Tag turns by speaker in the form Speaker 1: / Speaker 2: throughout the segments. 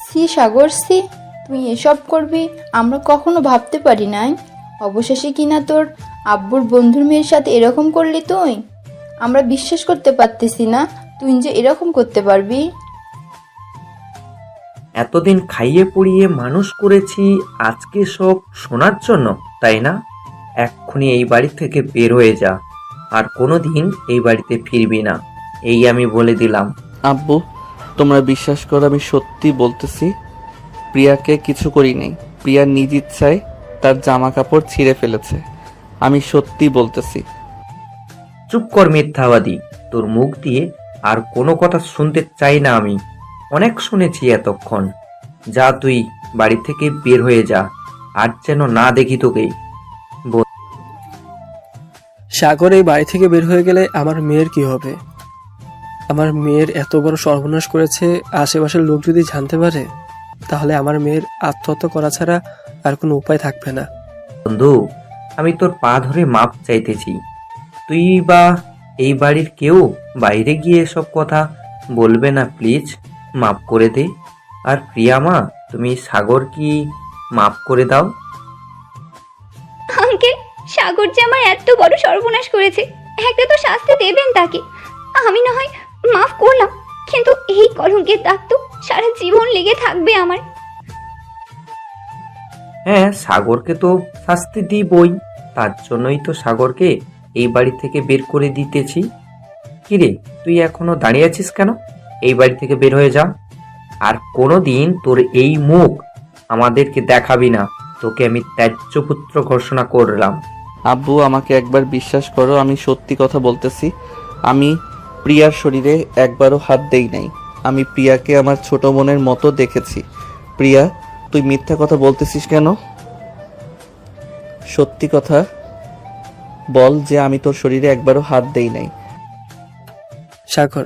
Speaker 1: C সাগর C, তুই এসব করবি আমরা কখনো ভাবতে পারি নাই। অবশেষে কিনা তোর আব্বুর বন্ধুর মেয়ের সাথে এরকম করলি তুই। আমরা বিশ্বাস করতে পারতেছি না তুই যে এরকম করতে পারবি।
Speaker 2: এতদিন খাইয়ে পড়িয়ে মানুষ করেছি, আজকে সব শোনার জন্য, তাই না? এক্ষুনি এই বাড়ি থেকে বের হয়ে যা, আর কোনোদিন এই বাড়িতে ফিরবি না, এই আমি বলে দিলাম।
Speaker 3: আব্বু, তোমরা বিশ্বাস করো, আমি সত্যি বলতেছি, প্রিয়াকে কিছু করি নাই। প্রিয়া নিজ ইচ্ছায় তার জামা কাপড় ছিঁড়ে ফেলেছে। আমি সত্যি বলতেছি।
Speaker 2: চুপ কর মিথ্যাবাদী, তোর মুখ দিয়ে আর কোনো কথা শুনতে চাই না আমি। অনেক শুনেছি এতক্ষণ। যা তুই বাড়ি থেকে বের হয়ে যা, আর যেন না দেখি তোকে।
Speaker 4: সাগর এই বাড়ি থেকে বের হয়ে গেলে আমার মেয়ের কি হবে? আমার মেয়ের এত বড় সর্বনাশ করেছে, আশেপাশের লোক যদি জানতে পারে তাহলে আমার মেয়ের আত্মহত্যা করা ছাড়া আর কোনো উপায় থাকবে না।
Speaker 2: বন্ধু, আমি তোর পা ধরে মাপ চাইতেছি। তুই বা এই বাড়ির কেউ বাইরে গিয়ে এসব কথা বলবে না, প্লিজ মাপ করে দে। আর প্রিয়া মা, তুমি সাগর কি মাপ করে দাও।
Speaker 5: আঙ্কেল, সাগর যে আমার এত বড় সর্বনাশ করেছে, একটা তো শাস্তি দেবেন তাকে। আমি না হয় মাফ করলাম, কিন্তু এই কলঙ্কের দাগ তো সারা জীবন লেগে থাকবে আমার।
Speaker 2: হ্যাঁ, সাগরকে তো শাস্তি দিবই, তার জন্যই তো সাগরকে এই বাড়ি থেকে বের করে দিতেছি। কিরে, তুই এখনো দাঁড়িয়ে আছিস কেন? এই বাড়ি থেকে বের হয়ে যা, আর কোনোদিন তোর এই মুখ আমাদেরকে দেখাবি না। তোকে আমি ত্যায্য পুত্র ঘোষণা করলাম।
Speaker 3: আব্বু, আমাকে একবার বিশ্বাস করো, আমি সত্যি কথা বলতেছি। আমি প্রিয়ার শরীরে একবারও হাত দেই নাই। আমি প্রিয়াকে আমার ছোট বোনের মতো দেখেছি। প্রিয়া, তুই মিথ্যা কথা বলতেছিস কেন? সত্যি কথা বল যে আমি তোর শরীরে একবারও হাত দেই নাই।
Speaker 4: সাগর,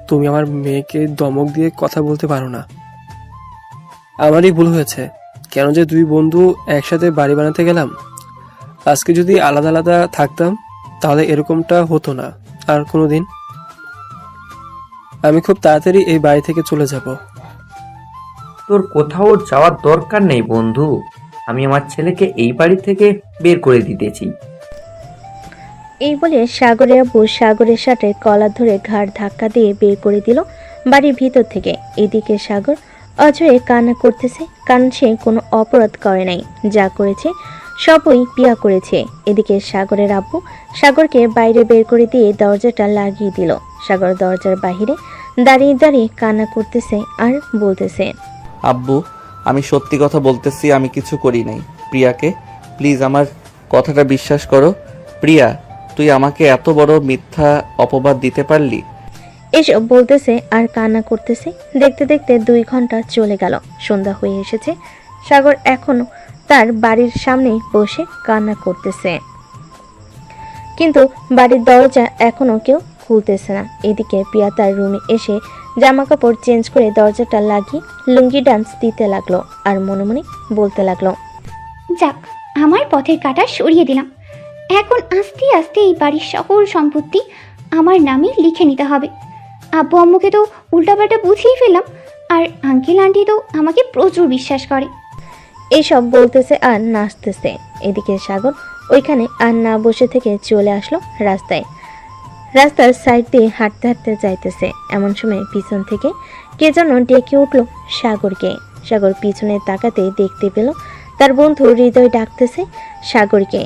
Speaker 4: তুমি আমার মেয়েকে দমক দিয়ে কথা বলতে পারো না। আমারই ভুল হয়েছে, কেন যে দুই বন্ধু একসাথে বাড়ি বানাতে গেলাম। আজকে যদি আলাদা আলাদা থাকতাম তাহলে এরকমটা হতো না আর কোনোদিন। আমি খুব তাড়াতাড়ি এই বাড়ি থেকে চলে যাব।
Speaker 2: তোর কোথাও যাওয়ার দরকার নেই বন্ধু, আমি আমার ছেলেকে এই বাড়ি থেকে বের করে দিতেছি।
Speaker 5: এই বলে সাগরের আব্বু সাগরের সাথে কলার ধরে ঘাড় ধাক্কা দিয়ে বের করে দিল বাড়ির ভিতর থেকে। এদিকে সাগর অজয়ে কান্না করতেছে, কারণ সে কোনো অপরাধ করে নাই, যা করেছে সবই প্রিয়া করেছে। এদিকে সাগরের আব্বু সাগরকে বাইরে বের করে দিয়ে দরজাটা লাগিয়ে দিল। সাগর দরজার বাহিরে দাঁড়িয়ে দাঁড়িয়ে কান্না করতেছে আর বলতেছে,
Speaker 3: আব্বু, আমি সত্যি কথা বলতেছি, আমি কিছু করি নাই। প্রিয়াকে প্লিজ আমার কথাটা বিশ্বাস করো। প্রিয়া, তুই আমাকে এত বড় মিথ্যা অপবাদ দিতে পারলি?
Speaker 5: এসব বলতেছে আর কান্না করতেছে। দেখতে দেখতে 2 ঘন্টা চলে গেল, সন্ধ্যা হয়ে এসেছে। সাগর এখনো তার বাড়ির সামনে বসে কান্না করতেছে, কিন্তু বাড়ির দরজা এখনো কেউ খুলতেছে না। এদিকে প্রিয়া তার রুমে এসে জামা কাপড় চেঞ্জ করে দরজাটা লাগিয়ে লুঙ্গি ডান্স দিতে লাগলো আর মনে মনে বলতে লাগলো, যাক, আমার পথের কাঁটা সরিয়ে দিলাম। এখন আস্তে আস্তে এই বাড়ির সকল সম্পত্তি আমার নামে লিখে নিতে হবে। আব্বু আম্মুকে তো উল্টাপাল্টা বুঝিয়ে ফেললাম, আর আঙ্কেল আন্টি তো আমাকে প্রচুর বিশ্বাস করে। এইসব বলতেছে আর নাচতেছে। এদিকে সাগর ওইখানে আর না বসে থেকে চলে আসলো রাস্তায়। রাস্তার সাইড দিয়ে হাঁটতে হাঁটতে যাইতেছে। এমন সময় পিছন থেকে কে যেন ডেকে উঠলো সাগরকে। সাগর পিছনে তাকাতে দেখতে পেল তার বন্ধু হৃদয় ডাকতেছে সাগরকে।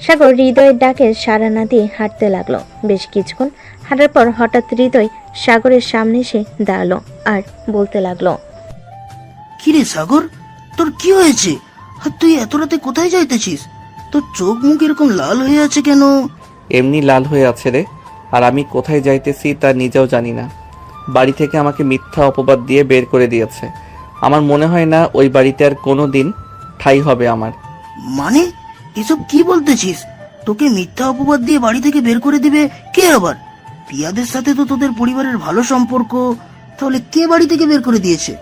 Speaker 5: সাগর হৃদয়ের ডাকে সাড়া না দিয়ে হাঁটতে লাগলো। বেশ কিছুক্ষণ হাঁটার পর হঠাৎ হৃদয় সাগরের সামনে এসে দাঁড়ালো আর বলতে লাগলো,
Speaker 6: কিরে সাগর, তোর কি হয়েছে? আর তুই এত রাতে কোথায় যাইতেছিস? তোর চোখ মুখ এরকম লাল হয়ে আছে কেন?
Speaker 3: এমনি লাল হয়ে আছে রে, আর আমি কোথায় যাইতেছি তা নিজেও জানি না। বাড়ি থেকে আমাকে মিথ্যা অপবাদ দিয়ে বের করে দিয়েছে। আমার মনে হয় না ওই বাড়িতে আর কোনো দিন ঠাঁই হবে আমার।
Speaker 6: মানে এসব কি বলতেছিস? তোকে মিথ্যা অপবাদ দিয়ে বাড়ি থেকে বের করে দিবে কে আবার? পিয়াদের সাথে তো তোদের পরিবারের ভালো সম্পর্ক, তাহলে কে বাড়ি থেকে বের করে দিয়েছে?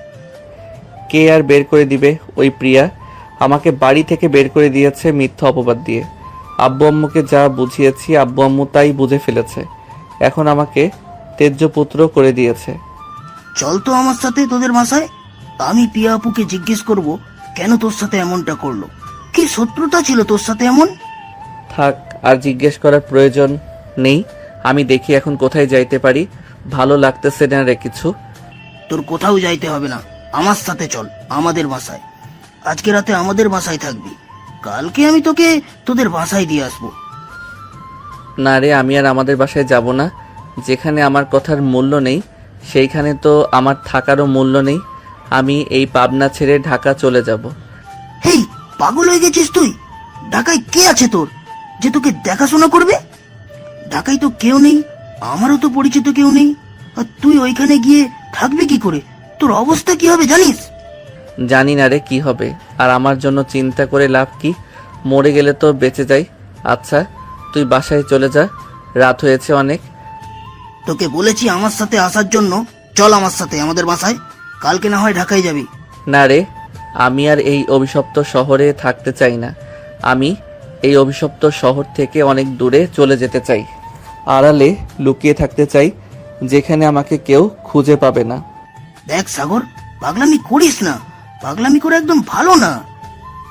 Speaker 3: কে আর বের করে দিবে? ওই প্রিয়া আমাকে বাড়ি থেকে বের করে দিয়েছে মিথ্যা অপবাদ দিয়ে। আব্বু আম্মুকে যা বুঝিয়েছি আব্বু আম্মু তাই বুঝে ফেলেছে, এখন আমাকে তেজ্য পুত্র করে দিয়েছে।
Speaker 6: চল তো আমার সাথে তোদের বাসায়, আমি পিয়া আপুকে জিজ্ঞেস করব কেন তোর সাথে এমনটা করলো, কি শত্রুতা ছিল তোর সাথে এমন।
Speaker 3: থাক, আর জিজ্ঞেস করার প্রয়োজন নেই। আমি দেখি এখন কোথায় যাইতে পারি। ভালো লাগতেছে না রে কিছু।
Speaker 6: তোর কোথাও যাইতে হবে না, আমার সাথে চল আমাদের বাসায়। আজকে রাতে আমাদের বাসায় থাকবি, কালকে আমি তোকে তোদের বাসায় দিয়ে আসবো।
Speaker 3: না রে, আমি আর আমাদের বাসায় যাব না। যেখানে আমার কথার মূল্য নেই সেইখানে তো আমার থাকারও মূল্য নেই। আমি এই পাবনা ছেড়ে ঢাকা চলে যাব।
Speaker 6: হেই, পাগল হয়ে গেছিস তুই? ঢাকায় কে আছে তোর যে তোকে দেখাশোনা করবে? ঢাকায় তো কেউ নেই, আমারও তো পরিচিত কেউ নেই। আর তুই ওইখানে গিয়ে থাকবি কি করে? তোর অবস্থা কি হবে জানিস?
Speaker 3: জানি না রে কি হবে, আর আমার জন্য চিন্তা করে লাভ কি? মরে গেলে তো বেঁচে যাই। আচ্ছা, তুই বাসায় চলে যা, রাত হয়েছে অনেক।
Speaker 6: তোকে বলেছি আমার সাথে আসার জন্য, চল আমার সাথে আমাদের বাসায়, কালকে না হয় ঢাকায় যাবি।
Speaker 3: না রে, আমি আর এই অভিশপ্ত শহরে থাকতে চাই না। আমি এই অভিশপ্ত শহর থেকে অনেক দূরে চলে যেতে চাই। আড়ালে লুকিয়ে থাকতে চাই, যেখানে আমাকে কেউ খুঁজে পাবে না।
Speaker 6: দেখ সাগর, পাগলামি করিস না, পাগলামি করে একদম ভালো না।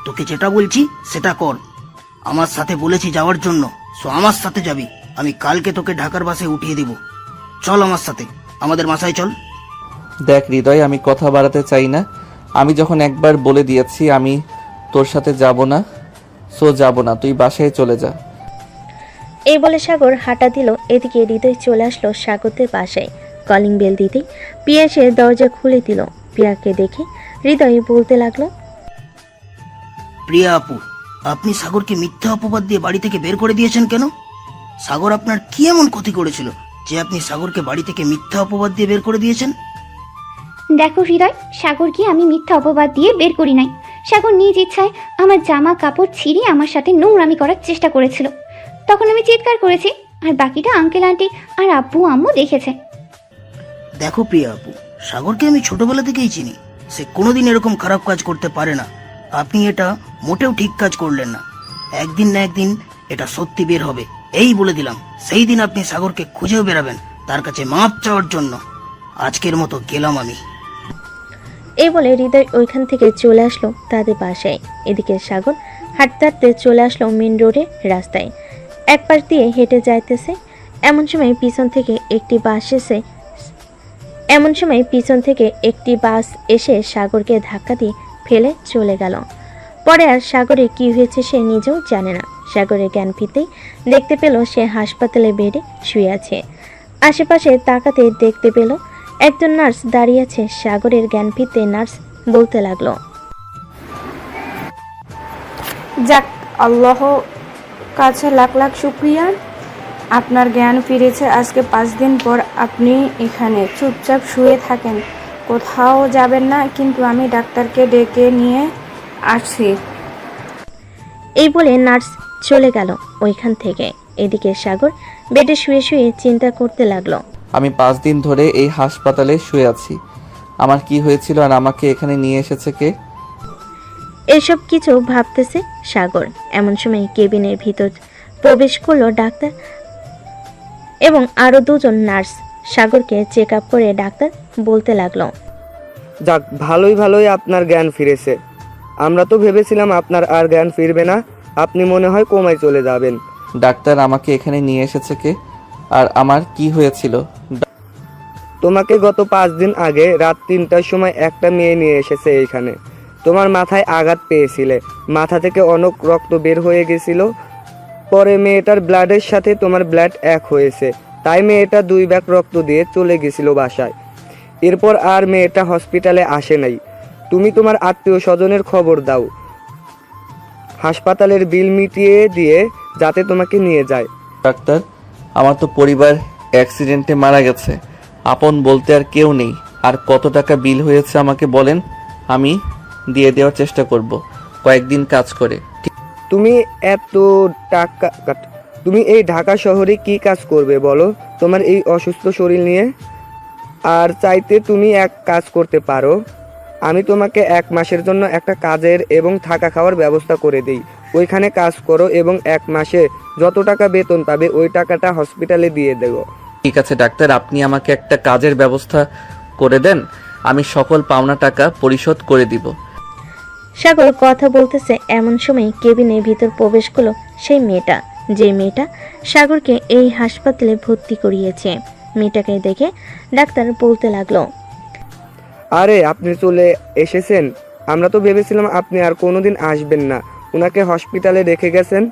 Speaker 6: তোকে যেটা বলছি সেটা কর। আমার সাথে বলেছি যাওয়ার জন্য, সো আমার সাথে যাবি। আমি কালকে তোকে ঢাকার বাসে উঠিয়ে দিব। চল আমার সাথে আমাদের বাসায় চল।
Speaker 3: দেখ হৃদয়, আমি কথা বাড়াতে চাই না। আমি যখন একবার বলে দিয়েছি আমি তোর সাথে যাব না, সো যাব না, তুই বাসায় চলে যা।
Speaker 5: এই বলে সাগর হাঁটা দিল। এদিকে হৃদয় চলে আসলো সাগরদের বাসায়। কলিং বেল দিতেই পিয়া এসে দরজা খুলে দিল। পিয়াকে দেখে হৃদয় বলতে লাগলো,
Speaker 6: প্রিয়া আপু, আপনি সাগরকে মিথ্যা অপবাদ দিয়ে বাড়ি থেকে বের করে দিয়েছেন কেন? সাগর আপনার কি এমন ক্ষতি করেছিল যে আপনি সাগরকে বাড়ি থেকে মিথ্যা অপবাদ দিয়ে বের করে দিয়েছেন?
Speaker 7: দেখো হৃদয়, সাগরকে আমি মিথ্যা অপবাদ দিয়ে বের করি নাই। সাগর নিজ ইচ্ছায় আমার জামা কাপড় ছিঁড়ে আমার সাথে নোংরামি করার চেষ্টা করেছিল। তখন আমি চিৎকার করেছি, আর বাকিটা আঙ্কেল আন্টি আর আব্বু আম্মু দেখেছে।
Speaker 6: দেখো প্রিয়া আপু, সাগরকে আমি ছোটবেলা থেকেই চিনি। সে কোনোদিন এরকম খারাপ কাজ করতে পারে না। আপনি এটা মোটেও ঠিক কাজ করলেন না। একদিন না একদিন এটা সত্যি বের হবে, এই বলে দিলাম। সেই দিন আপনি সাগরকে খুঁজেও বেরাবেন তার কাছে মাপ চাওয়ার জন্য। আজকের মতো গেলাম আমি।
Speaker 5: এই বলে হৃদয় ওইখান থেকে চলে আসলো তাদের বাসায়। এদিকে সাগর হাঁটতে হাঁটতে চলে আসলো মেন রোডে রাস্তায়। এক পাশ দিয়ে হেঁটে যাইতেছে। এমন সময় পিছন থেকে একটি বাস এসে সাগরকে ধাক্কা দিয়ে ফেলে চলে গেল। পরে আর সাগরের কি হয়েছে সে নিজেও জানে না। সাগরের জ্ঞান ফিরতেই দেখতে পেল সে হাসপাতালে বেডে শুয়ে আছে। আশেপাশে তাকাতে দেখতে পেল একজন নার্স দাঁড়িয়ে আছে। সাগরের জ্ঞান ফিরতে নার্স বলতে লাগলো,
Speaker 8: যাক, আল্লাহ কাছে লাখ লাখ শুকরিয়া, আপনার জ্ঞান ফিরেছে। আজকে 5 দিন পর আপনি এখানে চুপচাপ শুয়ে থাকেন, কোথাও যাবেন না, কিন্তু আমি ডাক্তারকে ডেকে নিয়ে আসছি।
Speaker 5: এই বলে নার্স চলে গেল ওইখান থেকে। এদিকে সাগর বেডে শুয়ে শুয়ে চিন্তা করতে লাগলো,
Speaker 3: আমি 5 দিন ধরে এই হাসপাতালে শুয়ে আছি। আমার কি হয়েছিল আর আমাকে এখানে নিয়ে এসেছে কে?
Speaker 5: এসব কিছু ভাবতেছে সাগর। এমন সময় কেবিনের ভিতর প্রবেশ করলো ডাক্তার এবং আরো 2 জন নার্স। সাগরকে চেক আপ করে ডাক্তার বলতে লাগলো,
Speaker 9: যাক, ভালোই আপনার জ্ঞান ফিরেছে। আমরা তো ভেবেছিলাম আপনার আর জ্ঞান ফিরবে না, আপনি মনে হয় কোমায় চলে যাবেন।
Speaker 3: ডাক্তার, আমাকে এখানে নিয়ে এসেছে কে আর আমার কি হয়েছিল?
Speaker 9: তোমাকে গত 5 দিন আগে রাত 3টার সময় একটা মেয়ে নিয়ে এসেছে এইখানে। তোমার মাথায় আঘাত পেয়েছিলে, মাথা থেকে অনেক রক্ত বের হয়ে গেছিল। পরে মেয়েটার ব্লাডের সাথে তোমার ব্লাড এক হয়েছে, তাই মেয়েটা 2 ব্যাগ রক্ত দিয়ে চলে গেছিল বাসায়। এরপর আর মেয়েটা হসপিটালে আসে নাই। তুমি তোমার আত্মীয় স্বজনের খবর দাও, হাসপাতালের বিল মিটিয়ে দিয়ে যাতে তোমাকে নিয়ে যায়।
Speaker 3: ডাক্তার, আমার তো পরিবার অ্যাক্সিডেন্টে মারা গেছে, আপন বলতে আর কেউ নেই। আর কত টাকা বিল হয়েছে আমাকে বলেন, আমি দিয়ে দেওয়ার চেষ্টা করব কয়েকদিন কাজ করে।
Speaker 9: তুমি এত টাকা তুমি এই ঢাকা শহরে কি কাজ করবে বলো তোমার এই অসুস্থ শরীর নিয়ে? আর চাইতে তুমি এক কাজ করতে পারো, আমি তোমাকে 1 মাসের জন্য একটা কাজের এবং থাকা খাওয়ার ব্যবস্থা করে দিই। ওইখানে কাজ করো এবং 1 মাসে যত টাকা বেতন পাবে ওই টাকাটা হসপিটালে দিয়ে দেবো।
Speaker 3: ঠিক আছে ডাক্তার, আপনি আমাকে একটা কাজের ব্যবস্থা করে দেন। আমি সকল পাওনা টাকা পরিশোধ করে দিব।
Speaker 5: সাগর কথা বলতেছে এমন সময় কেবিনের ভিতর প্রবেশ করলো সেই মেয়েটা, যে মেয়েটা সাগরকে এই হাসপাতালে ভর্তি করিয়েছে। মেয়েটাকে দেখে ডাক্তার বলতে লাগলো,
Speaker 9: আরে আপনি চলে এসেছেন। আমরা তো ভেবেছিলাম আপনি আর কোনোদিন আসবেন না। উনাকে হসপিটালে রেখে গেছেন।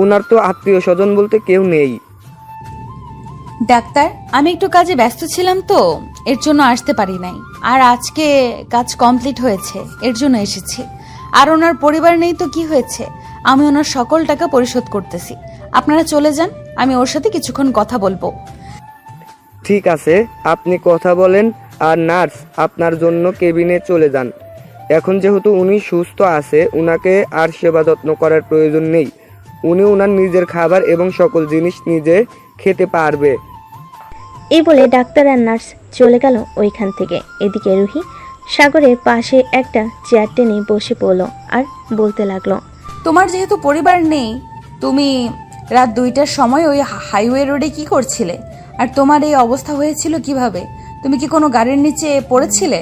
Speaker 9: উনার তো আত্মীয় স্বজন বলতে কেউ নেই।
Speaker 10: ডাক্তার, আমি একটু কাজে ব্যস্ত ছিলাম তো এর জন্য আসতে পারি নাই। আর আজকে কাজ কমপ্লিট হয়েছে, এর জন্য এসেছি। আর ওনার পরিবার নেই তো কি হয়েছে, আমি ওনার সকল টাকা পরিশোধ করতেছি। আপনারা চলে যান, আমি ওর সাথে কিছুক্ষণ কথা বলবো।
Speaker 9: ঠিক আছে, আপনি কথা বলেন। আর নার্স, আপনার জন্য কেবিনে চলে যান। এখন যেহেতু উনি সুস্থ আছে, উনাকে আর সেবা যত্ন করার প্রয়োজন নেই। উনি উনার নিজের খাবার এবং সকল জিনিস নিজে খেতে পারবে।
Speaker 5: এই বলে ডাক্তার আর নার্স চলে গেল ওইখান থেকে। এদিকে রুহি সাগরের পাশে একটা চেয়ার টেনে বসে পড়ল আর বলতে লাগলো,
Speaker 10: তোমার যেহেতু পরিবার নেই, তুমি রাত 2টার সময় ওই হাইওয়ে রোডে কি করছিলে? আর তোমার এই অবস্থা হয়েছিল কিভাবে? তুমি কি কোনো গাড়ির নিচে পড়েছিলে?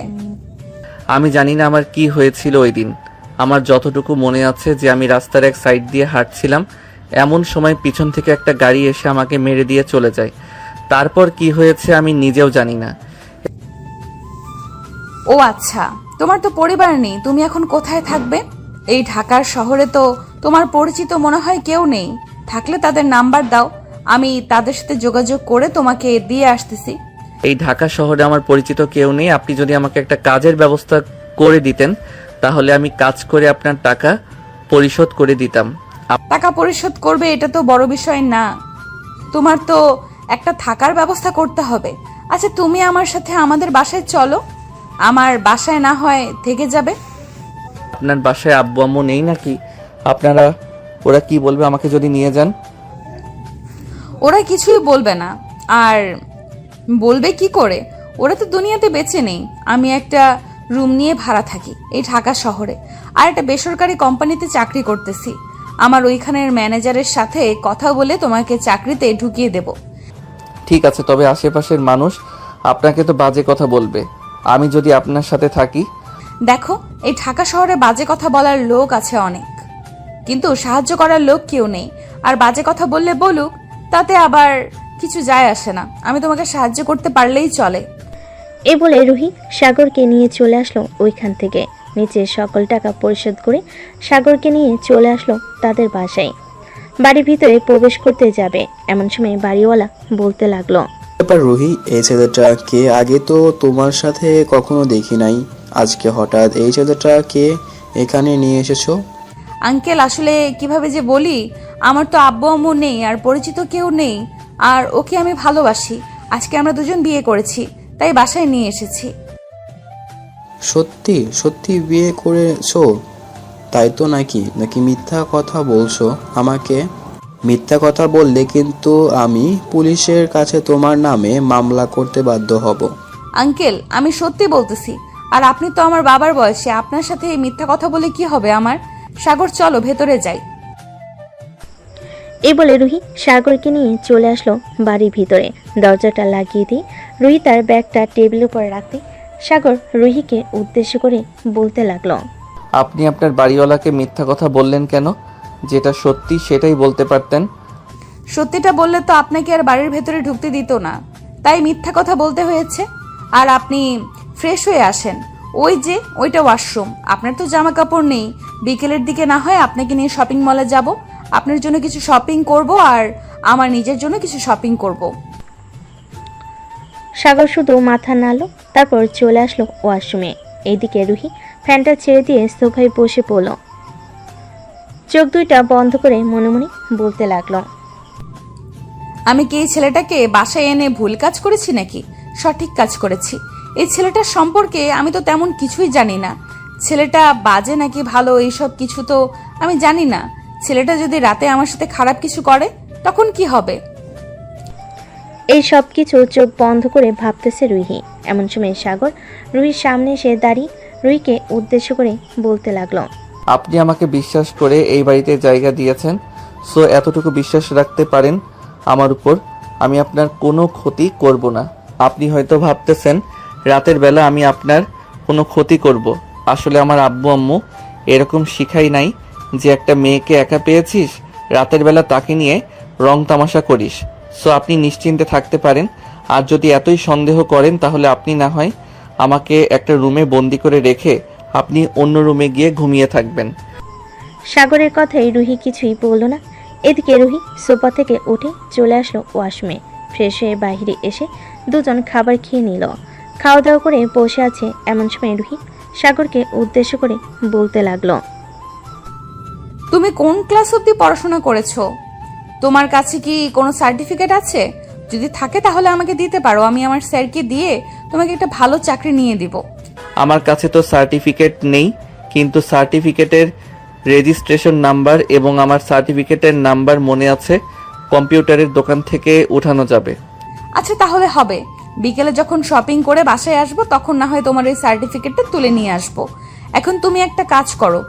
Speaker 3: আমি জানি না আমার কি হয়েছিল ওই দিন। আমার যতটুকু মনে আছে যে আমি রাস্তার এক সাইড দিয়ে হাঁটছিলাম, এমন সময় পিছন থেকে একটা গাড়ি এসে আমাকে মেরে দিয়ে চলে যায়। তারপর কি হয়েছে আমি নিজেও জানি না।
Speaker 10: ও আচ্ছা, তোমার তো পরিবার নেই, তুমি এখন কোথায় থাকবে? এই ঢাকার শহরে তো তোমার পরিচিত মনে হয় কেউ নেই। থাকলে তাদের নাম্বার দাও, আমি তাদের সাথে যোগাযোগ করে তোমাকে দিয়ে আসতেছি।
Speaker 3: এই ঢাকা শহরে আমার পরিচিত কেউ নেই। আপনি যদি আমাকে একটা কাজের ব্যবস্থা করে দিতেন, তাহলে আমি কাজ করে আপনার টাকা পরিশোধ করে দিতাম।
Speaker 10: টাকা পরিশোধ করবে এটা তো বড় বিষয় না, তোমার তো একটা থাকার ব্যবস্থা করতে হবে। আচ্ছা, তুমি আমার সাথে আমাদের বাসায় চলো, আমার বাসায় না হয় থেকে যাবে।
Speaker 3: আপনার বাসায় আব্বু আম্মু নেই নাকি? ওরা কি বলবে আমাকে যদি নিয়ে যান?
Speaker 10: ওরা কিছুই বলবে না। আর বলবে কি করে? ওরা তো দুনিয়াতে বেঁচে নেই। আমি একটা রুম নিয়ে ভাড়া থাকি এই ঢাকা শহরে, আর একটা বেসরকারি কোম্পানিতে চাকরি করতেছি। আমার ওইখানের ম্যানেজারের সাথে কথা বলে তোমাকে চাকরিতে ঢুকিয়ে দেব।
Speaker 3: ঠিক আছে, তবে আশেপাশের মানুষ আপনাকে তো বাজে কথা বলবে আমি যদি আপনার সাথে থাকি।
Speaker 10: দেখো, এই ঢাকা শহরে বাজে কথা বলার লোক আছে অনেক, কিন্তু সাহায্য করার লোক কেউ নেই। আর বাজে কথা বললে বলুক, তাতে আবার কিছু যায় আসে না। আমি তোমাকে সাহায্য করতে পারলেই চলে।
Speaker 5: এই বলে রুহি সাগরকে নিয়ে চলে আসলো ওইখান থেকে। নিচে সকল টাকা পরিশোধ করে সাগরকে নিয়ে চলে আসলো তাদের বাসায়। বাড়ির ভিতরে প্রবেশ করতে যাবে এমন সময় বাড়িওয়ালা বলতে লাগলো,
Speaker 11: ব্যাপার রুহি, এই ছেলেটা কে? আগে তো তোমার সাথে কখনো দেখি নাই, আজকে হঠাৎ এই ছেলেটা কে এখানে নিয়ে এসেছো?
Speaker 10: আঙ্কেল, আসলে কিভাবে যে বলি, আমার তো আব্বু আম্মু নেই আর পরিচিত কেউ নেই। আর ওকে আমি ভালোবাসি। আজকে আমরা দুজন বিয়ে করেছি, তাই বাসায় নিয়ে এসেছি।
Speaker 11: সত্যি সত্যি বিয়ে করেছো? তাই তো নাকি নাকি মিথ্যা কথা বলছো আমাকে? মিথ্যা কথা বললে কিন্তু আমি পুলিশের কাছে তোমার নামে মামলা করতে বাধ্য হব।
Speaker 10: আঙ্কেল, আমি সত্যি বলতেছি। আর আপনি তো আমার বাবার বয়সে, আপনার সাথে এই মিথ্যা কথা বলে কি হবে আমার? সাগর, চলো ভেতরে যাই।
Speaker 5: এই বলে রুহি সাগরকে নিয়ে চলে আসলো বাড়ির ভিতরে। দরজাটা লাগিয়ে দিয়ে রুহি তার ব্যাগটা টেবিলের উপরে রাখতে সাগর রুহিকে উদ্দেশ্য করে বলতে লাগলো,
Speaker 3: আপনি আপনার বাড়িওয়ালাকে মিথ্যা কথা বললেন কেন? যেটা সত্যি সেটাই বলতে পারতেন।
Speaker 10: সত্যিটা বললে তো আপনাকে আর বাড়ির ভেতরে ঢুকতে দিত না, তাই মিথ্যা কথা বলতে হয়েছে। আর আপনি ফ্রেশ হয়ে আসেন, ওই যে ওইটা ওয়াশরুম। আপনার তো জামা কাপড় নেই, বিকেলের দিকে না হয় আপনাকে নিয়ে শপিং মলে যাব, আপনার জন্য কিছু শপিং করব আর আমার নিজের জন্য কিছু শপিং করব।
Speaker 5: সাগর শুধু মাথা নাড়ল, তারপর চলে আসলো ওয়াশরুমে। এইদিকে রুহি ফ্যানটা ছেড়ে দিয়ে সোফায় বসে পড়ল। চোখ দুইটা বন্ধ করে মনে মনে বলতে লাগলো,
Speaker 10: আমি কি এই ছেলেটাকে বাসায় এনে ভুল কাজ করেছি নাকি সঠিক কাজ করেছি? এই ছেলেটার সম্পর্কে আমি তো তেমন কিছুই জানি না। ছেলেটা বাজে নাকি ভালো এইসব কিছু তো আমি জানি না। ছেলেটা যদি রাতে আমার সাথে খারাপ কিছু করে তখন কি হবে?
Speaker 5: এই সব কিছু চোখ বন্ধ করে ভাবতেছে রুহি। এমন সময় সাগর রুহির সামনে এসে দাঁড়িয়ে রুহিকে উদ্দেশ্য করে বলতে লাগলো,
Speaker 3: আপনি আমাকে বিশ্বাস করে এই বাড়িতে জায়গা দিয়েছেন, সো এতটুকু বিশ্বাস রাখতে পারেন আমার উপর। আমি আপনার কোনো ক্ষতি করব না। আপনি হয়তো ভাবতেছেন রাতের বেলা আমি আপনার কোনো ক্ষতি করব। আসলে আমার আব্বু আম্মু এরকম শিখাই নাই যে একটা মেয়েকে একা পেয়েছিস, রাতের বেলা তাকে নিয়ে রং তামাশা করিস। সো আপনি নিশ্চিন্তে থাকতে পারেন। আর যদি এতই সন্দেহ করেন তাহলে আপনি না হয় আমাকে একটা রুমে বন্দি করে রেখে আপনি অন্য রুমে গিয়ে ঘুমিয়ে থাকবেন।
Speaker 5: সাগরের কথায় রুহি কিছুই বলল না। এদিকে রুহি সোফা থেকে উঠে চলে আসলো ওয়াশরুমে। ফ্রেশ হয়ে বাইরে এসে দুজন খাবার খেয়ে নিল। খাওয়া দাওয়া করে বসে আছে এমন সময় রুহি সাগরকে উদ্দেশ্য করে বলতে লাগলো,
Speaker 10: তুমি কোন ক্লাস অবধি পড়াশোনা করেছো? তোমার কাছে কি কোনো সার্টিফিকেট আছে? যদি থাকে তাহলে আমাকে দিতে পারো, আমি আমার স্যারকে দিয়ে তোমাকে একটা ভালো চাকরি নিয়ে দিব।
Speaker 3: আমার কাছে তো সার্টিফিকেট নেই, কিন্তু সার্টিফিকেটের রেজিস্ট্রেশন নাম্বার এবং আমার সার্টিফিকেটের নাম্বার মনে আছে, কম্পিউটারের দোকান থেকে উঠানো যাবে।
Speaker 10: আচ্ছা তাহলে হবে, বিকেলে যখন শপিং করে বাসায় আসবো তখন না হয় তোমার এই সার্টিফিকেটটা তুলে নিয়ে আসবো। এখন তুমি একটা কাজ করো,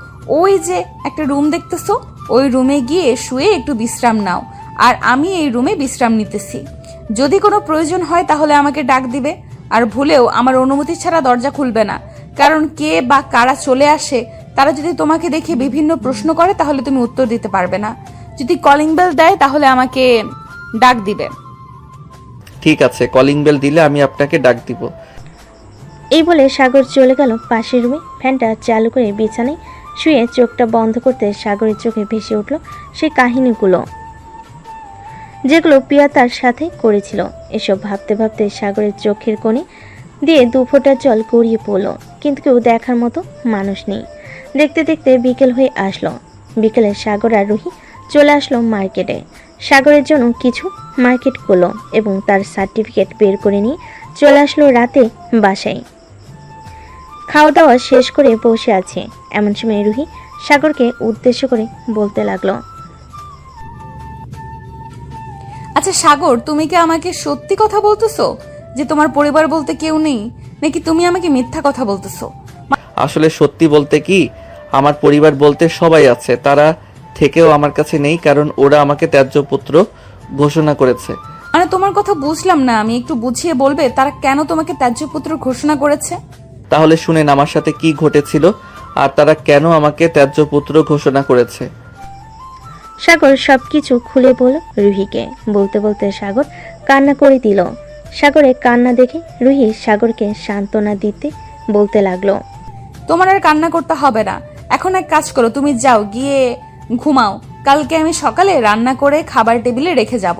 Speaker 10: ওই যে একটা রুম দেখতেছো, ওই রুমে গিয়ে শুয়ে একটু বিশ্রাম নাও, আর আমি এই রুমে বিশ্রাম নিতেছি। যদি কোনো প্রয়োজন হয় তাহলে আমাকে ডাক দিবে, আর ভুলেও আমার অনুমতি ছাড়া দরজা খুলবে না, কারণ কে বা কারা চলে আসে তারা যদি তোমাকে দেখে বিভিন্ন প্রশ্ন করে তাহলে তুমি উত্তর দিতে পারবে না। যদি কলিং বেল দেয় তাহলে আমাকে ডাক দিবে।
Speaker 3: ঠিক আছে, কলিং বেল দিলে আমি আপনাকে ডাক দিব।
Speaker 5: এই বলে সাগর চলে গেল পাশের রুমে। ফ্যানটা চালু করে বিছানায় শুয়ে চোখটা বন্ধ করতে সাগরের চোখে ভেসে উঠল সেই কাহিনীগুলো যেগুলো প্রিয়া তার সাথে করেছিল। এসব ভাবতে ভাবতে সাগরের চোখের কোণে দিয়ে দু ফোঁটা জল গড়িয়ে পড়ল, কিন্তু কেউ দেখার মতো মানুষ নেই। দেখতে দেখতে বিকেল হয়ে আসলো। বিকেলে সাগর আর রুহি চলে আসলো মার্কেটে। সাগরের জন্য কিছু মার্কেট করলো এবং তার সার্টিফিকেট বের করে নিয়ে চলে আসলো রাতে বাসায়। খাওয়া দাওয়া শেষ করে বসে আছে এমন সময় রুহি সাগরকে উদ্দেশ্য করে বলতে লাগলো,
Speaker 10: আচ্ছা সাগর, তুমি কি আমাকে সত্যি কথা বলতেছো যে তোমার পরিবার বলতে কেউ নেই, নাকি তুমি আমাকে মিথ্যা কথা বলতেছো?
Speaker 3: আসলে সত্যি বলতে কি, আমার পরিবার বলতে সবাই আছে, তারা থেকেও আমার কাছে নেই, কারণ ওরা আমাকে ত্যায্য পুত্র ঘোষণা করেছে।
Speaker 10: মানে তোমার কথা বুঝলাম না, আমি একটু বুঝিয়ে বলবে তারা কেন তোমাকে ত্যায্য পুত্র ঘোষণা করেছে?
Speaker 3: তাহলে শুনেন আমার সাথে কি ঘটেছিল আর তারা কেন আমাকে ত্যায্য পুত্র ঘোষণা করেছে।
Speaker 5: সাগর সবকিছু খুলে বলল রুহিকে। বলতে বলতে সাগর কান্না করে দিল। সাগরের কান্না দেখে রুহি সাগরকে সান্ত্বনা দিতে বলতে লাগলো,
Speaker 10: তোমার আর কান্না করতে হবে না, এখন এক কাজ করো, তুমি যাও গিয়ে ঘুমাও, কালকে আমি সকালে রান্না করে খাবার টেবিলে রেখে যাব।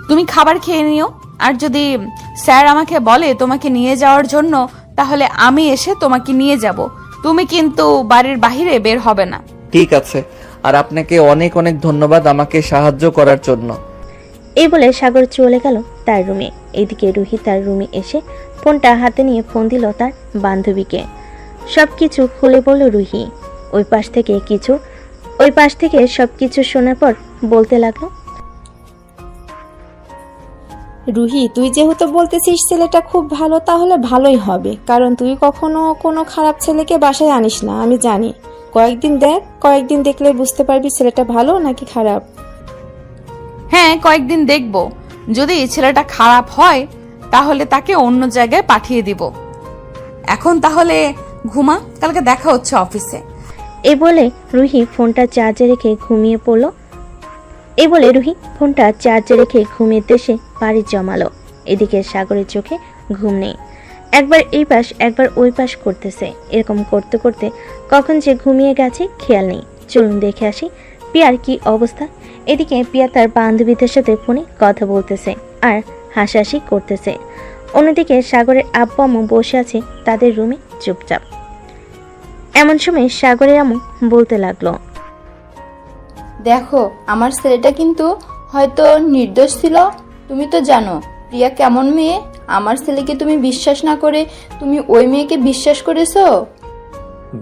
Speaker 10: তুমি খাবার খেয়ে নিও, আর যদি স্যার আমাকে বলে তোমাকে নিয়ে যাওয়ার জন্য তাহলে আমি এসে তোমাকে নিয়ে যাব, তুমি কিন্তু বাড়ির বাইরে বের হবে না।
Speaker 3: ঠিক আছে, আর আপনাকে অনেক অনেক ধন্যবাদ আমাকে সাহায্য করার জন্য।
Speaker 5: এই বলে সাগর চলে গেল তার রুমে। এদিকে রুহি তার রুমে এসে ফোনটা হাতে নিয়ে ফোন দিল তার বান্ধবীকে। সবকিছু খুলে বলল রুহি। ওই পাশ থেকে সবকিছু শোনার পর বলতে লাগলো,
Speaker 12: রুহি, তুই যেহেতু বলতেছিস ছেলেটা খুব ভালো, তাহলে ভালোই হবে, কারণ তুই কখনো কোনো খারাপ ছেলেকে বাসায় আনিস না, আমি জানি। কয়েকদিন দেখলে বুঝতে পারবি ছেলেটা ভালো নাকি খারাপ।
Speaker 10: হ্যাঁ, কয়েকদিন দেখব, যদি ছেলেটা খারাপ হয় তাহলে তাকে অন্য জায়গায় পাঠিয়ে দিব। এখন তাহলে ঘুমা, কালকে দেখা হচ্ছে অফিসে।
Speaker 5: এই বলে রুহি ফোনটা চার্জে রেখে ঘুমিয়ে ঘুমিয়ে দেশে বাড়ি জমালো। এদিকে সাগরের চোখে ঘুম নেই। একবার এই পাশ একবার ওই পাশ করতেছে। এরকম করতে করতে কখন যে ঘুমিয়ে গেছে খেয়াল নেই। চলুন দেখে আসি পিয়ার কি অবস্থা। এদিকে পিয়া তার বান্ধবীদের সাথে ফোনে কথা বলতেছে আর হাসাহাসি করতেছে। অন্যদিকে সাগরের আব্বু আম্মু বসে আছে তাদের রুমে চুপচাপ। এমন সময় সাগরের আম্মু বলতে লাগলো,
Speaker 1: দেখো, আমার ছেলেটা কিন্তু হয়তো নির্দোষ ছিল। তুমি তো জানো প্রিয়া কেমন মেয়ে। আমার ছেলেকে তুমি বিশ্বাস না করে তুমি ওই মেয়েকে বিশ্বাস করেছো।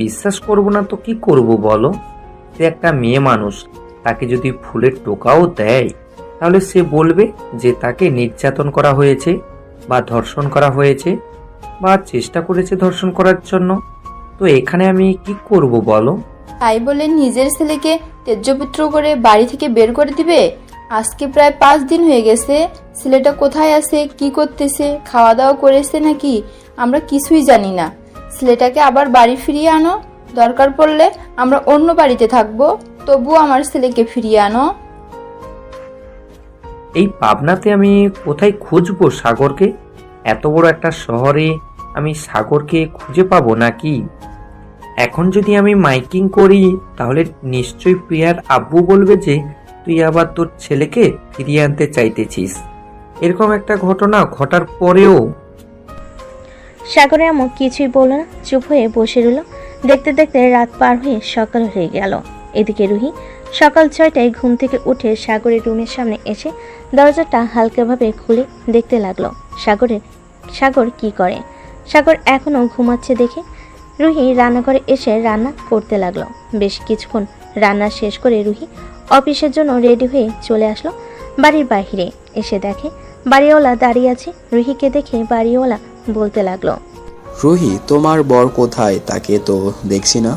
Speaker 2: বিশ্বাস করব না তো কি করব বলো? সে একটা মেয়ে মানুষ, তাকে যদি ফুলের টোকাও দেয় তাহলে সে বলবে যে তাকে নির্যাতন করা হয়েছে বা ধর্ষণ করা হয়েছে বা চেষ্টা করেছে ধর্ষণ করার জন্য। তো এখানে আমি কি করব বলো?
Speaker 1: তাই বলে নিজের ছেলেকে ত্যায্যপুত্র করে বাড়ি থেকে বের করে দিবে? আজকে প্রায় 5 দিন হয়ে গেছে। ছেলেটা কোথায় আছে, কি করতেছে, খাওয়া দাওয়া করেছে নাকি আমরা কিছুই জানি না। ছেলেটাকে আবার বাড়ি ফিরিয়ে আনো, দরকার পড়লে আমরা অন্য বাড়িতে থাকবো, তবুও আমার ছেলেকে ফিরিয়ে আনো।
Speaker 2: এই পাবনাতে আমি কোথায় খুঁজবো সাগরকে? এত বড় একটা শহরে আমি সাগরকে খুঁজে পাবো নাকি? এখন যদি আমি মাইকিং করি তাহলে নিশ্চয়ই প্রিয়ার আব্বু বলবে যে তুই আবার তোর ছেলেকে ফিরিয়ে আনতে চাইতেছিস। এরকম একটা ঘটনা ঘটার পরেও
Speaker 5: সাগরে এমন কিছুই বলল না, চুপ হয়ে বসে রইল। দেখতে দেখতে রাত পার হয়ে সকাল হয়ে গেল। এদিকে রুহি সকাল 6টায় ঘুম থেকে উঠে সাগরের রুমের সামনে এসে দরজাটা হালকাভাবে খুলে দেখতে লাগলো সাগর কি করে। সাগর এখনো ঘুমাচ্ছে দেখে রুহি রান্নাঘরে এসে রান্না করতে লাগলো। বেশ কিছুক্ষণ রান্না শেষ করে রুহি অফিসের জন্য রেডি হয়ে চলে আসলো বাড়ির বাইরে। এসে দেখে বাড়িওয়ালা দাঁড়িয়ে আছে। রুহিকে দেখে বাড়িওয়ালা বলতে লাগলো,
Speaker 11: রুহি, তোমার বর কোথায়? তাকে তো দেখছি না।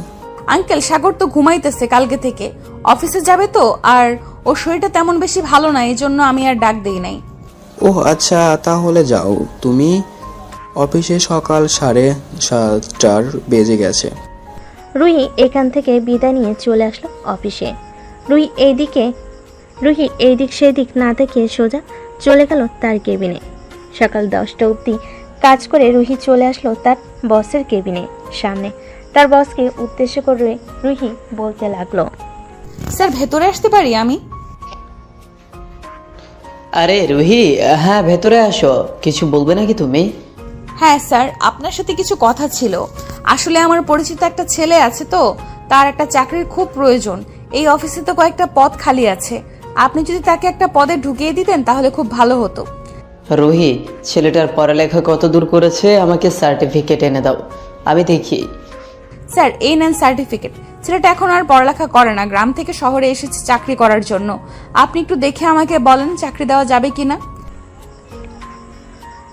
Speaker 10: আঙ্কেল, সাগর তো ঘুমাইতেছে কালকে থেকে, অফিসে যাবে তো, আর ওর শরীরটা তেমন বেশি ভালো না, এই জন্য আমি আর ডাক দেই নাই।
Speaker 11: ও আচ্ছা, তাহলে যাও তুমি। অফিসে সকাল 7:30 বেজে গেছে।
Speaker 5: রুহি এখান থেকে বিদায় নিয়ে চলে আসলো অফিসে। রুহি এইদিক সেদিক না দেখে সোজা চলে গেল তার কেবিনে। সকাল 10টা অবধি কাজ করে রুহি চলে আসলো তার বসের কেবিনে সামনে। তার বসকে উদ্দেশ্য করে রুহি বলতে লাগলো,
Speaker 10: স্যার, ভেতরে আসতে পারি আমি?
Speaker 13: আরে রুহি, হ্যাঁ ভেতরে আসো। কিছু বলবে নাকি তুমি?
Speaker 10: হ্যাঁ স্যার, আপনার সাথে কিছু কথা ছিল। আসলে আমার পরিচিত একটা ছেলে আছে, তো তার একটা চাকরির খুব প্রয়োজন। এই অফিসে তো কয়েকটা পদ খালি আছে, আপনি যদি তাকে একটা পদে ঢুকিয়ে দিতেন তাহলে খুব ভালো হতো।
Speaker 13: রুহি, ছেলেটার পড়ালেখা কত দূর করেছে আমাকে সার্টিফিকেট এনে দাও, আমি দেখি।
Speaker 10: স্যার, এই নেন সার্টিফিকেট। ছেলেটা এখন আর পড়ালেখা করে না, গ্রাম থেকে শহরে এসেছে চাকরি করার জন্য। আপনি একটু দেখে আমাকে বলেন চাকরি দেওয়া যাবে কিনা।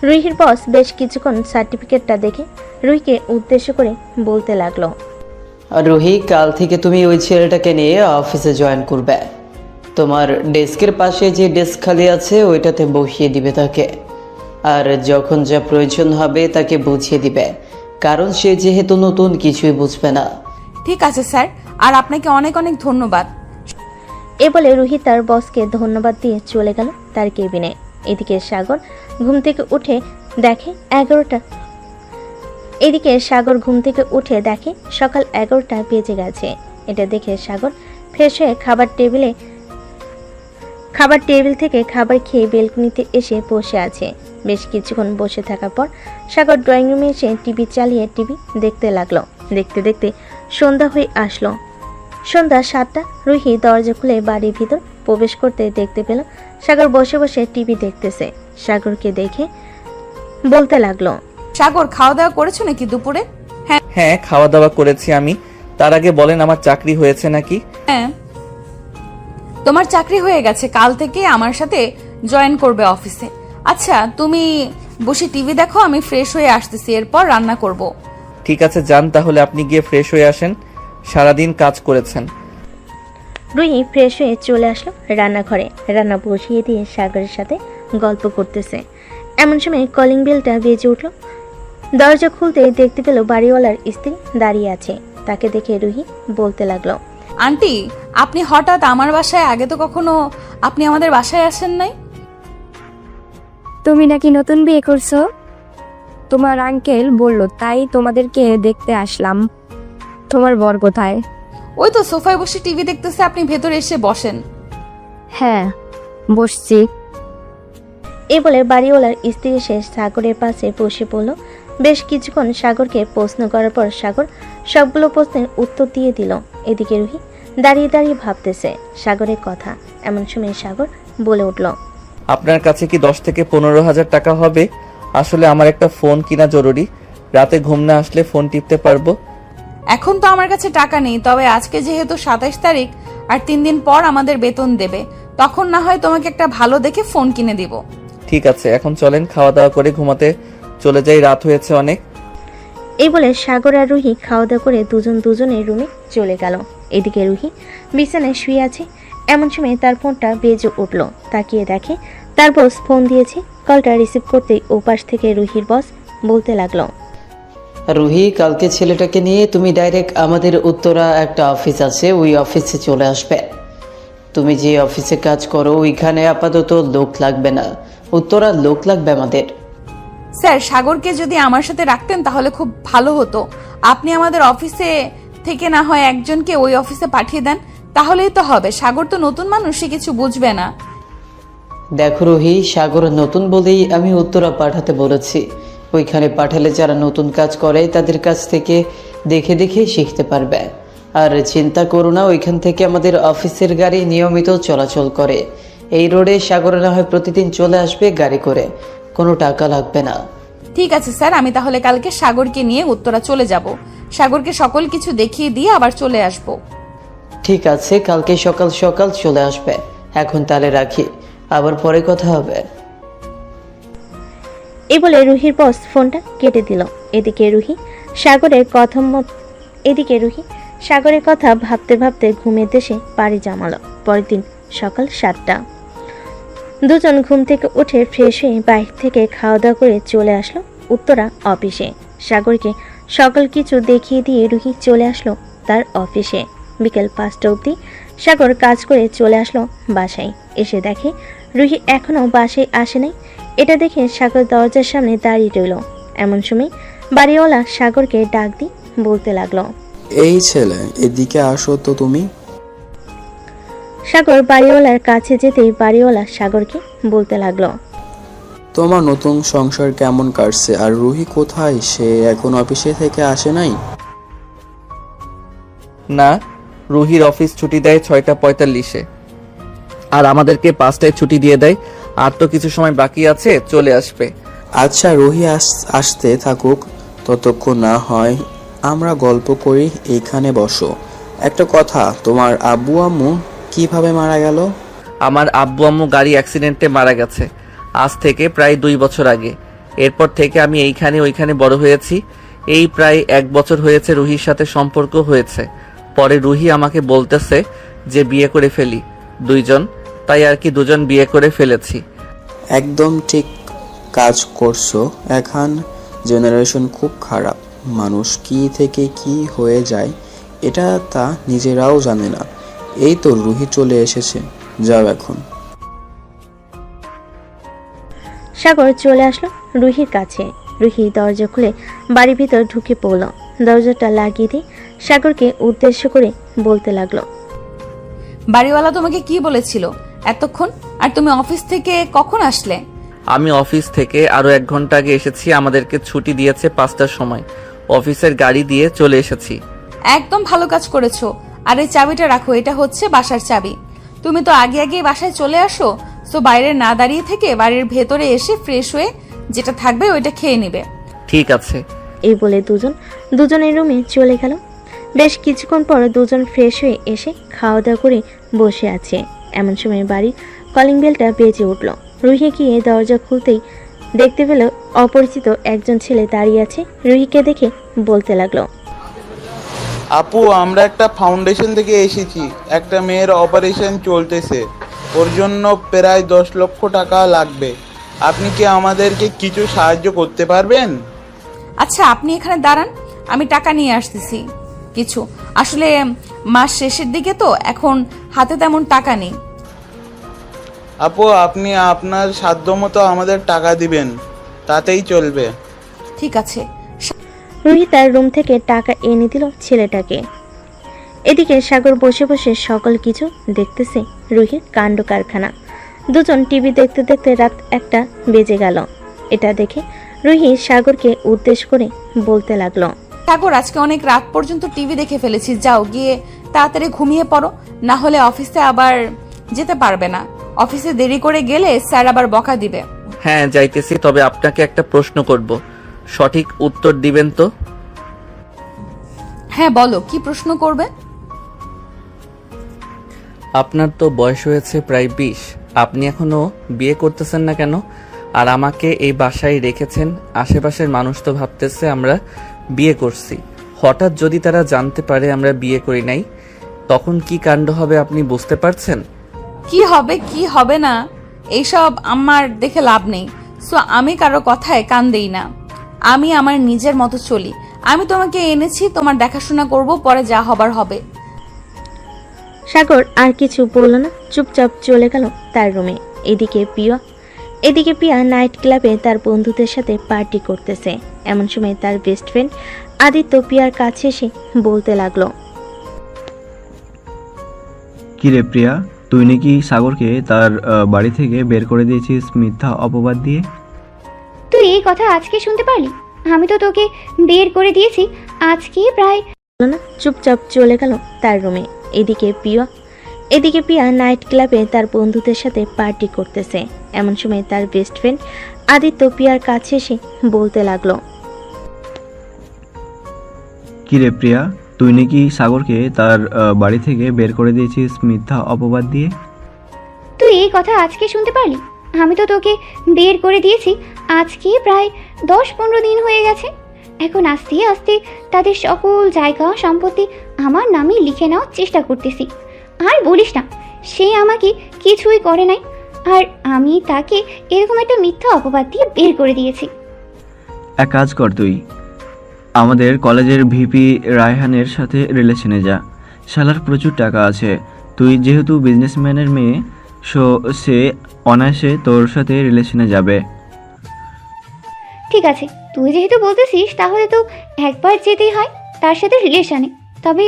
Speaker 5: রুহির বস বেশ কিছুক্ষণ সার্টিফিকেটটা দেখে রুহিকে উদ্দেশ্য করে বলতে লাগলো,
Speaker 13: রুহি, কাল থেকে তুমি ওই ছেলেটাকে নিয়ে অফিসে জয়েন করবে। তোমার ডেস্কের পাশে যে ডেস্ক খালি আছে ওইটাতে বসিয়ে দিবে তাকে, আর যখন যা প্রয়োজন হবে তাকে বুঝিয়ে দিবে, কারণ সে যেহেতু নতুন কিছুই বুঝবে না।
Speaker 10: ঠিক আছে স্যার, আর আপনাকে অনেক অনেক ধন্যবাদ।
Speaker 5: এ বলে রুহি তার বসকে ধন্যবাদ দিয়ে চলে গেল তার কেবিনে। এদিকে সাগর ঘুম থেকে উঠে দেখে সকাল 11টা বেজে গেছে। এটা দেখে সাগর ফ্রেশ হয়ে খাবার টেবিল থেকে খাবার খেয়ে বেলকনিতে এসে বসে আছে। বেশ কিছুক্ষণ বসে থাকার পর সাগর ড্রয়িং রুমে এসে টিভি চালিয়ে টিভি দেখতে লাগলো। দেখতে দেখতে সন্ধ্যা হয়ে আসলো। সন্ধ্যা 7টা। রুহি দরজা খুলে বাড়ির ভিতর প্রবেশ করতে দেখতে পেল সাগর বসে বসে টিভি দেখতেছে। সাগরকে দেখে বলতে লাগলো,
Speaker 10: সাগর, খাওয়া দাওয়া করেছো নাকি দুপুরে?
Speaker 3: হ্যাঁ, খাওয়া দাওয়া করেছি আমি। তার আগে বলেন, আমার চাকরি হয়েছে নাকি?
Speaker 10: হ্যাঁ, তোমার চাকরি হয়ে গেছে, কাল থেকে আমার সাথে জয়েন করবে অফিসে। আচ্ছা, তুমি বসে টিভি দেখো, আমি ফ্রেশ হয়ে আসতেছি, এরপর রান্না করব।
Speaker 3: ঠিক আছে, যান তাহলে, আপনি গিয়ে ফ্রেশ হয়ে আসেন, সারাদিন কাজ করেছেন।
Speaker 5: রুহি ফ্রেশ হয়ে চলে আসলো রান্নাঘরে। রান্না বসিয়ে দিয়ে সাগরের সাথে গল্প করতেছে। এমন সময় কলিং বেলটা বেজে উঠল। দরজা খুলতে দেখতে পেল বাড়িওয়ালার স্ত্রী দাঁড়িয়ে আছে। তাকে দেখে রুহি বলতে লাগলো,
Speaker 10: আন্টি, আপনি হঠাৎ আমার বাসায়? আগে তো কখনো আপনি আমাদের বাসায় আসেন নাই।
Speaker 14: তুমি নাকি নতুন বিয়ে করছো? তোমার আঙ্কেল বললো, তাই তোমাদেরকে দেখতে আসলাম। তোমার বর কোথায়?
Speaker 10: ওই তো সোফায় বসে টিভি দেখতেছে, আপনি ভেতরে এসে বসেন।
Speaker 14: হ্যাঁ, বসছি।
Speaker 5: এ বলে বাড়িওয়ালার স্ত্রী এসে সাগরের পাশে বসে পড়ল। বেশ কিছুক্ষণ সাগরকে প্রশ্ন করার পর সাগর সবগুলো প্রশ্নের উত্তর দিয়ে দিল। এদিকে রুহি দাঁড়িয়ে দাঁড়িয়ে ভাবতেছে সাগরের কথা। এমন সময় সাগর বলে উঠল,
Speaker 3: আপনার কাছে কি 10 থেকে 15,000 টাকা হবে? আসলে আমার একটা ফোন কিনা জরুরি, রাতে ঘুম না আসলে ফোন টিপতে পারবো।
Speaker 10: এখন তো আমার কাছে টাকা নেই, তবে আজকে যেহেতু 27 তারিখ আর 3 দিন পর আমাদের বেতন দেবে, তখন না হয় তোমাকে একটা ভালো দেখে ফোন কিনে দিব।
Speaker 3: ঠিক আছে, এখন চলেন খাওয়া দাওয়া করে ঘুমাতে চলে যাই, রাত হয়েছে অনেক।
Speaker 5: এই বলে সাগর আর রুহি খাওয়া দাওয়া করে দুজনের রুমে চলে গেল। এদিকে রুহি বিছানায় শুয়ে আছে। এমন সময় তার ফোনটা বেজে উঠল। তাকিয়ে দেখে তার বস ফোন দিয়েছে। কলটা রিসিভ করতেই ওপাশ থেকে রুহির বস বলতে লাগলো,
Speaker 13: রুহি, কালকে ছেলেটাকে নিয়ে তুমি ডাইরেক্ট আমাদের উত্তরা একটা অফিস আছে, ওই অফিসে চলে আসবে। তুমি যে অফিসে কাজ করো ওইখানে আপাতত লোক লাগবে না, উত্তরা লোক লাগবে আমাদের।
Speaker 10: স্যার, সাগরকে যদি আমার সাথে রাখতেন তাহলে খুব ভালো হতো। আপনি আমাদের অফিসে থেকে না হয় একজনকে ওই অফিসে পাঠিয়ে দেন, তাহলেই তো হবে। সাগর তো নতুন মানুষ, সে কিছু বুঝবে না।
Speaker 13: দেখো রুহি, সাগর নতুন বলেই আমি উত্তরা পাঠাতে বলেছি। ওইখানে পাঠালে যারা নতুন কাজ করে তাদের কাছ থেকে দেখে দেখে শিখতে পারবে। আর চিন্তা করো না, ওইখান থেকে আমাদের অফিসের গাড়ি নিয়মিত চলাচল করে। এই রোডে সাগর না হয় প্রতিদিন চলে আসবে গাড়ি করে, কোনো টাকা লাগবে না।
Speaker 10: ঠিক আছে স্যার, আমি তাহলে কালকে সাগরকে নিয়ে উত্তরা চলে যাব। সাগরকে সকল কিছু দেখিয়ে দিয়ে আবার চলে আসব।
Speaker 13: ঠিক আছে, কালকে সকাল সকাল চলে আসবে। এখন তাহলে রাখি, আবার পরে কথা হবে।
Speaker 5: এই বলে রুহির বস ফোনটা কেটে দিল। এদিকে রুহি সাগরের কথা ভাবতে ভাবতে ঘুমের দেশে পাড়ি জমালো। পরের দিন সকাল 7টা। দুজন ঘুম থেকে উঠে ফ্রেশ হয়ে বাইরে থেকে খাওয়া দাওয়া করে চলে আসলো উত্তরা অফিসে। সাগরকে সকল কিছু দেখিয়ে দিয়ে রুহি চলে আসলো তার অফিসে। বিকেল 5টা অবধি সাগর কাজ করে চলে আসলো বাসায়। এসে দেখে রুহি এখনো বাসায় আসে নাই। এটা দেখে সাগর দরজার সামনে দাঁড়িয়ে রইল। এমন সময় বাড়িওয়ালা সাগরকে ডাক দিয়ে বলতে লাগলো,
Speaker 11: এই ছেলে, এদিকে আসো তো তুমি।
Speaker 5: সাগর বাড়িওয়ালার কাছে যেতেই বাড়িওয়ালা সাগরকে বলতে লাগলো,
Speaker 11: তোমার নতুন সংসার কেমন কাটছে? আর রুহি কোথায়? সে এখন অফিসে থেকে আসে নাই?
Speaker 3: না, রুহির অফিস ছুটি দেয় 6:45-এ, আর আমাদেরকে 5টায় ছুটি দিয়ে দেয়। আর তো কিছু সময় বাকি আছে, চলে আসবে।
Speaker 11: আচ্ছা, রুহি আসতে থাকুক, ততক্ষণ না হয় আমরা গল্প করি। এইখানে বসো। একটা কথা, তোমার আব্বু আম্মু কিভাবে মারা গেল?
Speaker 3: আমার আব্বু আম্মু গাড়ি অ্যাক্সিডেন্টে মারা গেছে আজ থেকে প্রায় 2 বছর আগে। এরপর থেকে আমি এইখানে ওইখানে বড় হয়েছি। এই প্রায় 1 বছর হয়েছে রুহির সাথে সম্পর্ক হয়েছে। পরে রুহি আমাকে বলতেছে যে বিয়ে করে ফেলি দুইজন, তাই আর কি দুজন বিয়ে করে ফেলেছি।
Speaker 11: একদম ঠিক কাজ করছো। এখন জেনারেশন খুব খারাপ, মানুষ কি থেকে কি হয়ে যায় এটা তা নিজেরাও জানে না। এই তো রুহি চলে এসেছে, যাও এখন।
Speaker 5: সাগর চলে আসলো রুহির কাছে। রুহি দরজা খুলে বাড়ির ভিতর ঢুকে পড়ল। দরজাটা লাগিয়ে দিয়ে সাগরকে উদ্দেশ্য করে বলতে লাগলো,
Speaker 10: বাড়িওয়ালা তোমাকে কি বলেছিল এতক্ষণ? আর তুমি অফিস থেকে কখন আসলে?
Speaker 3: আমি অফিস থেকে আরো 1 ঘন্টা আগে এসেছি। আমাদেরকে ছুটি দিয়েছে 5টার সময়। অফিসের গাড়ি দিয়ে চলে এসেছি।
Speaker 10: একদম ভালো কাজ করেছো। আর এই চাবিটা রাখো, এটা হচ্ছে বাসার চাবি। তুমি তো আগে আগে বাসায় চলে আসো, তো বাইরে না দাঁড়িয়ে থেকে বাড়ির ভেতরে এসে ফ্রেশ হয়ে যেটা থাকবে ওইটা খেয়ে নিবে।
Speaker 3: ঠিক আছে।
Speaker 5: এই বলে দুজনের রুমে চলে গেল। বেশ কিছুক্ষণ পর দুজন ফ্রেশ হয়ে এসে খাওয়া দাওয়া করে বসে আছে। এমন সময় বাড়ির কলিং বেলটা বেজে উঠল। রুহি গিয়ে দরজা খুলতেই দেখতে পেল অপরিচিত একজন ছেলে দাঁড়িয়ে আছে। রুহিকে দেখে বলতে লাগলো,
Speaker 15: আপু, আমরা একটা ফাউন্ডেশন থেকে এসেছি। একটা মেয়ের অপারেশন চলতেছে, ওর জন্য প্রায় 10 লক্ষ টাকা লাগবে। আপনি কি আমাদেরকে কিছু সাহায্য করতে পারবেন?
Speaker 10: আচ্ছা, আপনি এখানে দাঁড়ান, আমি টাকা নিয়ে আসতেছি কিছু। আসলে মাস শেষের দিকে তো, এখন হাতে তেমন টাকা নেই।
Speaker 15: আপু, আপনি আপনার সাধ্যমতো আমাদের টাকা দিবেন, তাতেই চলবে।
Speaker 10: ঠিক আছে।
Speaker 5: রুহি তার রুম থেকে টাকা এনে দিল ছেলেটাকে। এদিকে সাগর বসে বসে সকল কিছু দেখতেছে রুহির কাণ্ড কারখানা। দুজন টিভি দেখতে দেখতে রাত 1টা বেজে গেল। এটা দেখে রুহি সাগরকে উদ্দেশ্য করে বলতে লাগলো,
Speaker 10: সাগর, আজকে অনেক রাত পর্যন্ত টিভি দেখে ফেলেছি, যাও গিয়ে তাড়াতাড়ি ঘুমিয়ে পড়ো, না হলে অফিসে আবার যেতে পারবে না। অফিসে দেরি করে গেলে স্যার আবার বকা দিবে।
Speaker 3: হ্যাঁ, যাইতেছি। তবে আপনাকে একটা প্রশ্ন করব, সঠিক উত্তর দিবেন তো?
Speaker 10: হ্যাঁ, বলো, কি প্রশ্ন করবে?
Speaker 3: আপনার তো বয়স হয়েছে প্রায় 20, আপনি এখনো বিয়ে করতেছেন না কেন? আর আমাকে এই বাসায় রেখেছেন, আশেপাশের মানুষ তো ভাবতেছে আমরা বিয়ে করছি। হঠাৎ যদি তারা জানতে পারে আমরা বিয়ে করি নাই, তখন কি কাণ্ড হবে আপনি বুঝতে পারছেন?
Speaker 10: কি হবে কি হবে না এইসব আমার দেখে লাভ নেই। সো আমি কারো কথায় কান দেই না। আমি আমার নিজের মতো চলি। আমি তোমাকে এনেছি, তোমার দেখাশোনা করব, পরে যা হবার হবে।
Speaker 5: সাগর আর কিছু বলল না, চুপচাপ চলে গেল তার রুমে। এদিকে প্রিয়া নাইট ক্লাবে তার বন্ধুদের সাথে পার্টি করতেছে। এমন সময় তার বেস্ট ফ্রেন্ড আদিত্য প্রিয়ার কাছে এসে বলতে লাগলো,
Speaker 16: কিরে প্রিয়া, তুই নাকি সাগরকে তার বাড়ি থেকে বের করে দিয়েছিস মিথ্যা অপবাদ দিয়ে?
Speaker 7: তুই এই কথা আজকে শুনতে পারলি? আমি তো তোকে বের করে দিয়েছি আজকে প্রায়।
Speaker 5: না, চুপচাপ চলে গেল তার রুমে। এদিকে প্রিয়া নাইট ক্লাবে তার বন্ধুদের সাথে পার্টি করতেছে। এমন সময় তার বেস্ট ফ্রেন্ড আদিত্য প্রিয়ার কাছে এসে বলতে লাগলো,
Speaker 16: কিরে প্রিয়া, তুই নাকি সাগরকে তার বাড়ি থেকে বের করে দিয়েছিস মিথ্যা অপবাদ দিয়ে?
Speaker 7: তুই এই কথা আজকে শুনতে পারলি? আমি তো তোকে বের করে দিয়েছি আজকে প্রায় 10-15 দিন হয়ে গেছে। এখন আস্তে আস্তে তাদের সকল জায়গা সম্পত্তি আমার নামে লিখে নেওয়ার চেষ্টা করতেছি। আর বলিস না, সে আমাকে কিছুই করে নাই, আর আমি তাকে এরকম একটা মিথ্যা অপবাদ দিয়ে বের করে দিয়েছি।
Speaker 16: এক কাজ কর, তুই আমাদের কলেজের ভিপি রায়হানের সাথে রিলেশনে যা। শালার প্রচুর টাকা আছে। তুই যেহেতু বিজনেসম্যানের মেয়ে, সে অনায়াসে তোর সাথে রিলেশনে যাবে।
Speaker 7: ঠিক আছে, তুই যেহেতু বলতেছিস তাহলে তো একবার যেতেই হয় তার সাথে রিলেশনে। তবে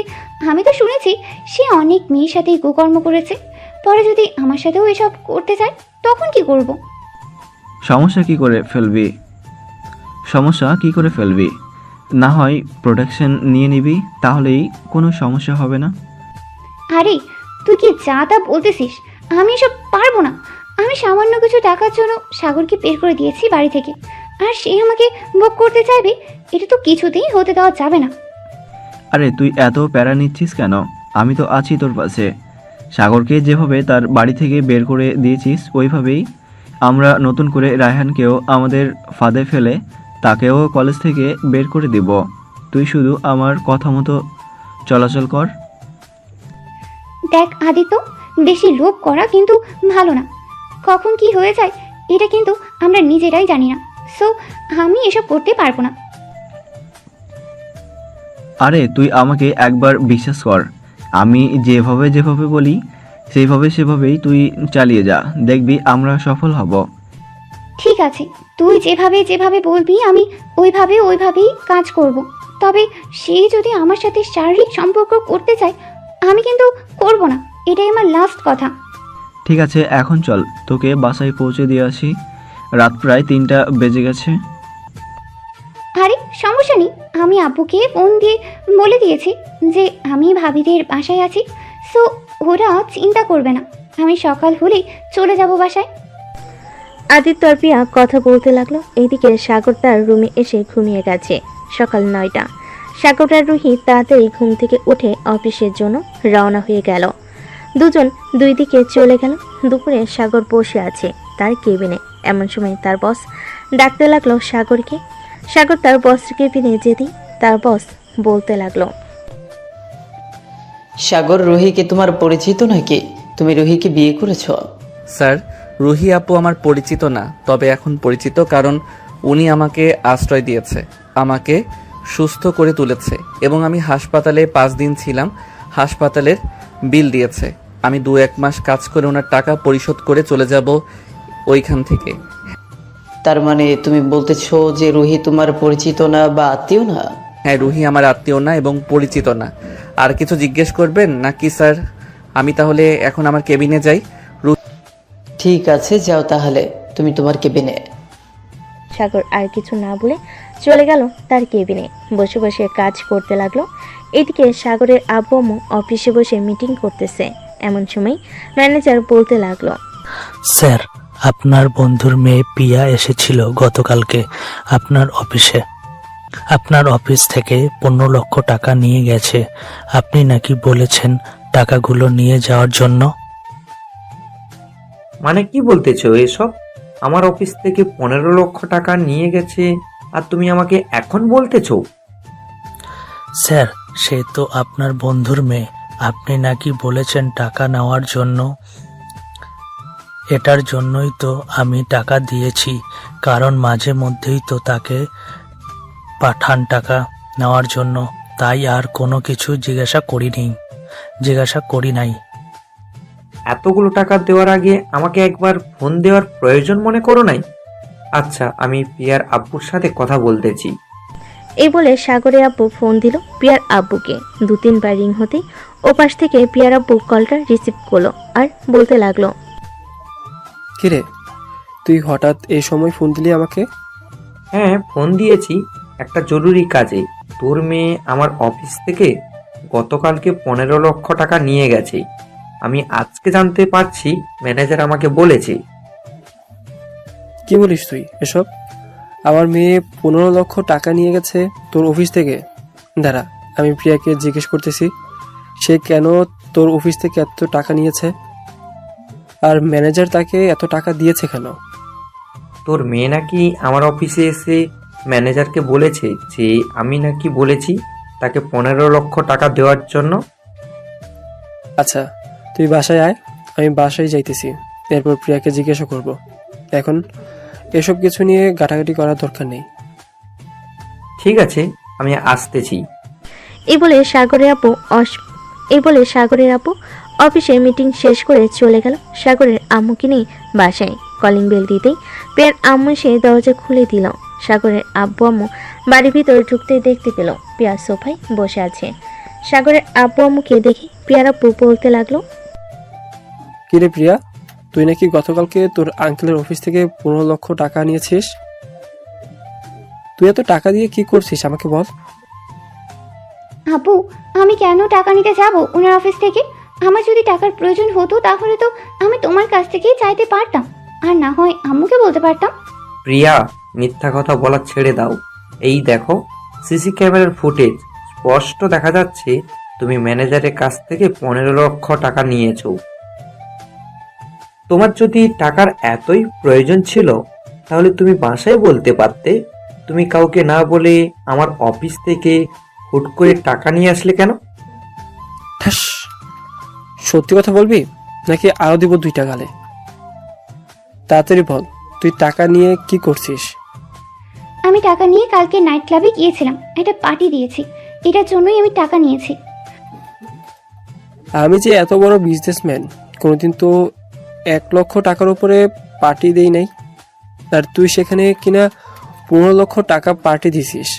Speaker 7: আমি তো শুনেছি সে অনেক মেয়ের সাথেই কুকর্ম করেছে। পরে যদি আমার সাথেও এসব করতে চায় তখন কি করব?
Speaker 16: সমস্যা কি করে ফেলবি? না হয় প্রোটেকশন নিয়ে নিবি, তাহলেই কোনো সমস্যা হবে না।
Speaker 7: আরে তুই কি যা তা বলতেছিস? আমি এসব পারবো না। আমি সামান্য কিছু টাকার জন্য সাগরকে বের করে দিয়েছি বাড়ি থেকে, আর সে আমাকে বুক করতে চাইবে, এটা তো কিছুতেই হতে দেওয়া যাবে না।
Speaker 16: আরে তুই এত প্যারা নিচ্ছিস কেন? আমি তো আছি তোর পাশে। সাগরকে যেভাবে তার বাড়ি থেকে বের করে দিয়েছিস ওইভাবেই আমরা নতুন করে রায়হানকেও আমাদের ফাঁদে ফেলে তাকেও কলেজ থেকে বের করে দিব। তুই শুধু আমার কথা মতো চলাচল কর।
Speaker 7: দেখ আদিত্য, বেশি লোভ করা কিন্তু ভালো না। কখন কি হয়ে যায় এটা কিন্তু আমরা নিজেরাই জানি না। সো আমি এসব করতে পারবো না।
Speaker 16: আরে তুই আমাকে একবার বিশ্বাস কর। আমি যেভাবে বলি সেভাবেই তুই চালিয়ে যা, দেখবি আমরা সফল হব।
Speaker 7: ঠিক আছে, তুই যেভাবে বলবি আমি ওইভাবেই কাজ করব। তবে সে যদি আমার সাথে শারীরিক সম্পর্ক করতে চায় আমি কিন্তু করব না, এটাই আমার লাস্ট কথা।
Speaker 16: ঠিক আছে, এখন চল, তোকে বাসায় পৌঁছে দিয়ে আসি। রাত প্রায় 3টা বেজে গেছে।
Speaker 7: আরে সমস্যা নেই, আমি আব্বুকে ফোন দিয়ে বলে দিয়েছি যে আমি ভাবিদের বাসায় আছি। সো ওরা চিন্তা করবে না, আমি সকাল হলেই চলে যাব বাসায়।
Speaker 5: আদিত্য আর প্রিয়া কথা বলতে লাগলো। এইদিকে সাগর তার রুমে এসে ঘুমিয়ে গেছে। সকাল 9টা। সাগর আর রুহি তাড়াতাড়ি ঘুম থেকে উঠে অফিসের জন্য রওনা হয়ে গেল। দুজন দুই দিকে চলে গেল। দুপুরে সাগর বসে আছে তার কেবিনে। এমন সময় তার বস ডাকতে লাগলো সাগরকে। সাগর তার বসের কেবিনে যেতেই তার বস বলতে লাগলো,
Speaker 13: সাগর, রুহিকে তোমার পরিচিত নাকি? তুমি রুহিকে বিয়ে করেছো?
Speaker 3: স্যার, রুহি আপু আমার পরিচিত না, তবে এখন পরিচিত, কারণ উনি আমাকে আশ্রয় দিয়েছে, আমাকে সুস্থ করে তুলেছে এবং আমি হাসপাতালে 5 দিন ছিলাম। হাসপাতালের বিল দিয়েছে। আমি 2-1 মাস কাজ করে ওনার টাকা পরিশোধ করে চলে যাব ওইখান থেকে।
Speaker 13: তার মানে তুমি বলতেছো যে রুহি তোমার পরিচিত না বা আত্মীয় না?
Speaker 3: হ্যাঁ, রুহি আমার আত্মীয় না এবং পরিচিত না। আর কিছু জিজ্ঞেস করবেন নাকি স্যার? আমি তাহলে এখন আমার কেবিনে যাই।
Speaker 13: ঠিক আছে, যাও তাহলে তুমি তোমার কেবিনে।
Speaker 5: সাগর আর কিছু না বলে চলে গেল তার কেবিনে। বসে বসে কাজ করতে লাগলো। এদিকে সাগরের আব্বু আম্মু অফিসে বসে মিটিং করতেছে। এমন সময় ম্যানেজার বলতে লাগলো,
Speaker 17: স্যার, আপনার বন্ধুর মেয়ে পিয়া এসেছিল গতকালকে আপনার অফিসে। আপনার অফিস থেকে 15 লক্ষ টাকা নিয়ে গেছে। আপনি নাকি বলেছেন টাকাগুলো নিয়ে যাওয়ার জন্য।
Speaker 2: মানে কি বলতেছো এসব? আমার অফিস থেকে 15 লক্ষ টাকা নিয়ে গেছে আর তুমি আমাকে এখন বলতেছো?
Speaker 17: স্যার, সে তো আপনার বন্ধুর মেয়ে, আপনি নাকি বলেছেন টাকা নেওয়ার জন্য। এটার জন্যই তো আমি টাকা দিয়েছি, কারণ মাঝে মধ্যেই তো তাকে পাঠান টাকা নেওয়ার জন্য, তাই আর কোনো কিছু জিজ্ঞাসা করি নাই।
Speaker 2: এতগুলো টাকা দেওয়ার আগে আমাকে একবার ফোন দেওয়ার প্রয়োজন মনে করো নাই? আচ্ছা, আমি প্রিয়ার আব্বুর সাথে কথা বলতেছি।
Speaker 5: এই বলে সাগরের আব্বু ফোন দিল প্রিয়ার আব্বুকে। 2-3 বার রিং হতেই ওপাশ থেকে প্রিয়ার আব্বু কলটা রিসিভ করলো আর বলতে লাগলো,
Speaker 4: কিরে তুই হঠাৎ এই সময় ফোন দিলি আমাকে?
Speaker 2: হ্যাঁ, ফোন দিয়েছি একটা জরুরি কাজে। তোর মেয়ে আমার অফিস থেকে গতকালকে 15 লক্ষ টাকা নিয়ে গেছে। আমি আজকে জানতে পারছি, ম্যানেজার আমাকে বলেছে।
Speaker 4: কি বলিস তুই এসব? আমার মেয়ে 15 লক্ষ টাকা নিয়ে গেছে তোর অফিস থেকে? দাঁড়া, আমি প্রিয়াকে জিজ্ঞেস করতেছি সে কেন তোর অফিস থেকে এত টাকা নিয়েছে, আর ম্যানেজার তাকে এত টাকা দিয়েছে কেন?
Speaker 2: তোর মেয়ে নাকি আমার অফিসে এসে ম্যানেজারকে বলেছে যে আমি নাকি বলেছি তাকে 15 লক্ষ টাকা দেওয়ার জন্য।
Speaker 4: আচ্ছা, তুই বাসায় আয়, আমি বাসায় যাইতেছি, এরপর প্রিয়াকে জিজ্ঞাসা করব। এখন এসব কিছু নিয়ে ঘাটাঘাটি করার দরকার নেই।
Speaker 2: ঠিক আছে, আমি আসতেছি।
Speaker 5: এই বলে সাগরের আপু অফিসে মিটিং শেষ করে চলে গেল সাগরের আম্মুকে নিয়ে বাসায়। কলিং বেল দিতেই প্রিয়ার আম্মু এসে দরজা খুলে দিল। সাগরের আব্বু আম্মু বাড়ির ভিতরে ঢুকতে দেখতে পেল প্রিয়া সোফায় বসে আছে। সাগরের আব্বু আম্মুকে দেখে প্রিয়ার আব্বু বলতে লাগলো,
Speaker 4: কিরে প্রিয়া, তুই নাকি গতকালকে তোর আঙ্কেলের অফিস থেকে 15 লক্ষ টাকা নিয়েছিস? তুই এত টাকা দিয়ে কি করছিস আমাকে বল।
Speaker 7: আপু, আমি কেন টাকা নিতে যাব ওনার অফিস থেকে? আমার যদি টাকার প্রয়োজন হতো তাহলে তো আমি তোমার কাছ থেকেই চাইতে পারতাম, আর না হয় আম্মুকে বলতে পারতাম।
Speaker 2: প্রিয়া, মিথ্যা কথা বলা ছেড়ে দাও। এই দেখো, সিসি ক্যামেরার ফুটেজ স্পষ্ট দেখা যাচ্ছে তুমি ম্যানেজারের কাছ থেকে 15 লক্ষ টাকা নিয়েছো। তোমার যদি টাকার এতই প্রয়োজন ছিল তাহলে তুমি বাসায় বলতে পারতে। তুমি কাউকে না বলে আমার অফিস থেকে হুট করে টাকা নিয়ে আসলে কেন?
Speaker 4: ঠাস, সত্যি কথা বলবি নাকি আরো দিব 2টা গালে? তাড়াতাড়ি বল, তুই টাকা নিয়ে কি করছিস?
Speaker 7: আমি টাকা নিয়ে কালকে নাইট ক্লাবে গিয়েছিলাম, একটা পার্টি দিয়েছি, এটার জন্যই আমি টাকা নিয়েছি।
Speaker 4: আমি যে এত বড় বিজনেসম্যান, কোনোদিন তো 1 লক্ষ টাকার উপরে পার্টি দেই নাই, আর তুই সেখানে কিনা 15 লক্ষ টাকা পার্টি দিছিস।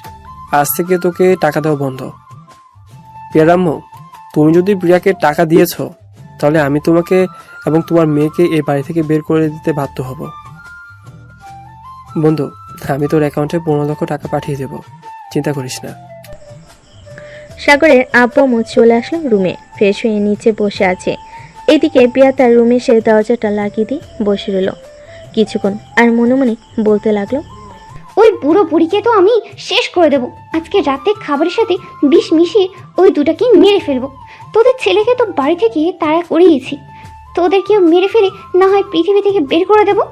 Speaker 4: আজ থেকে তোকে টাকা দেওয়া বন্ধ। প্রিয়ারাম্মু, তুমি যদি প্রিয়াকে টাকা দিয়েছো তাহলে আমি তোমাকে এবং তোমার মেয়েকে এই বাড়ি থেকে বের করে দিতে বাধ্য হব। বন্ধু, আমি তোর অ্যাকাউন্টে 15 লক্ষ টাকা পাঠিয়ে দেব, চিন্তা করিস না।
Speaker 5: সাগরের আব্বু আম্মু চলে আসলো রুমে। ফ্রেশ হয়ে নিচে বসে আছে। এদিকে প্রিয়া তার রুমে সে দরজাটা লাগিয়ে দিয়ে বসে রইল কিছুক্ষণ, আর মনে মনে বলতে লাগলো,
Speaker 7: ওই বুড়ো বুড়িকে তো আমি শেষ করে দেবো। আজকে রাতে খাবারের সাথে বিষ মিশিয়ে ওই দুটাকে মেরে ফেলবো। তোদের ছেলেকে তো বাড়ি থেকে তাড়া করিয়েছি, তোদেরকেও মেরে ফেলে না হয় পৃথিবী থেকে বের করে দেবো।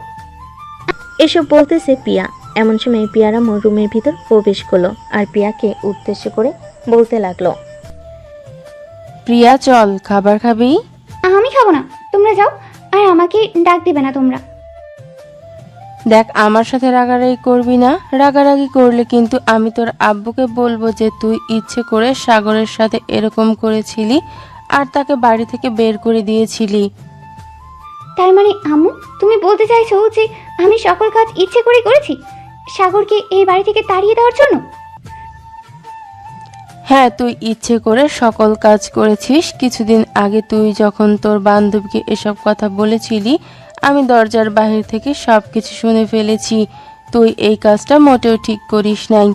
Speaker 5: এসব বলতেছে প্রিয়া। এমন সময় প্রিয়ার আম্মু রুমের ভিতর প্রবেশ করলো আর প্রিয়াকে উদ্দেশ্য করে বলতে লাগলো,
Speaker 14: প্রিয়া চল, খাবার খাবি?
Speaker 7: আমি খাবো না, তোমরা যাও, আর আমাকে ডাক দেবে না তোমরা।
Speaker 14: দেখ, আমার সাথে রাগারাগি করবি না। রাগারাগি করলে কিন্তু আমি তোর আব্বুকে বলবো যে তুই ইচ্ছে করে সাগরের সাথে এরকম করেছিলি আর তাকে বাড়ি থেকে বের করে দিয়েছিলি।
Speaker 7: তার মানে আম্মু, তুমি বলতে চাইছো যে আমি সকল কাজ ইচ্ছে করে করেছি সাগরকে এই বাড়ি থেকে তাড়িয়ে দেওয়ার জন্য?
Speaker 14: হ্যাঁ, তুই ইচ্ছে করে সকল কাজ করেছিস। কিছুদিন আগে তুই যখন তোর বান্ধবীকে এসব কথা বলেছিলি, আমি দরজার বাহির থেকে সব কিছু শুনে ফেলেছি। তুই এই কাজটা মোটেও ঠিক করিস নাই।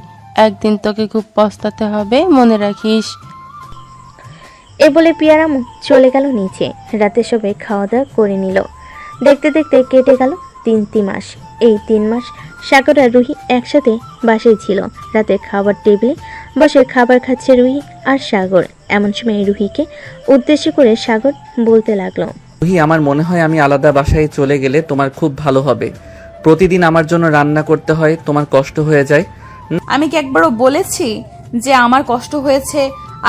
Speaker 14: একদিন তোকে খুব পস্তাতে হবে, মনে রাখিস।
Speaker 5: এ বলে প্রিয়ার আম্মু চলে গেল নিচে। রাতে সবাই খাওয়া দাওয়া করে নিল। দেখতে দেখতে কেটে গেল 3 মাস। এই 3 মাস সাগর আর রুহি একসাথে বাসায় ছিল। রাতে খাবার টেবিলে বসে খাবার খাচ্ছে রুহি আর সাগর। এমন সময় রুহিকে উদ্দেশ্য করে সাগর বলতে লাগলো,
Speaker 3: রুহি, আমার মনে হয় আমি আলাদা বাসায় চলে গেলে তোমার খুব ভালো হবে। প্রতিদিন আমার জন্য রান্না করতে হয়, তোমার কষ্ট হয়ে যায়।
Speaker 10: আমি কি একবারও বলেছি যে আমার কষ্ট হয়েছে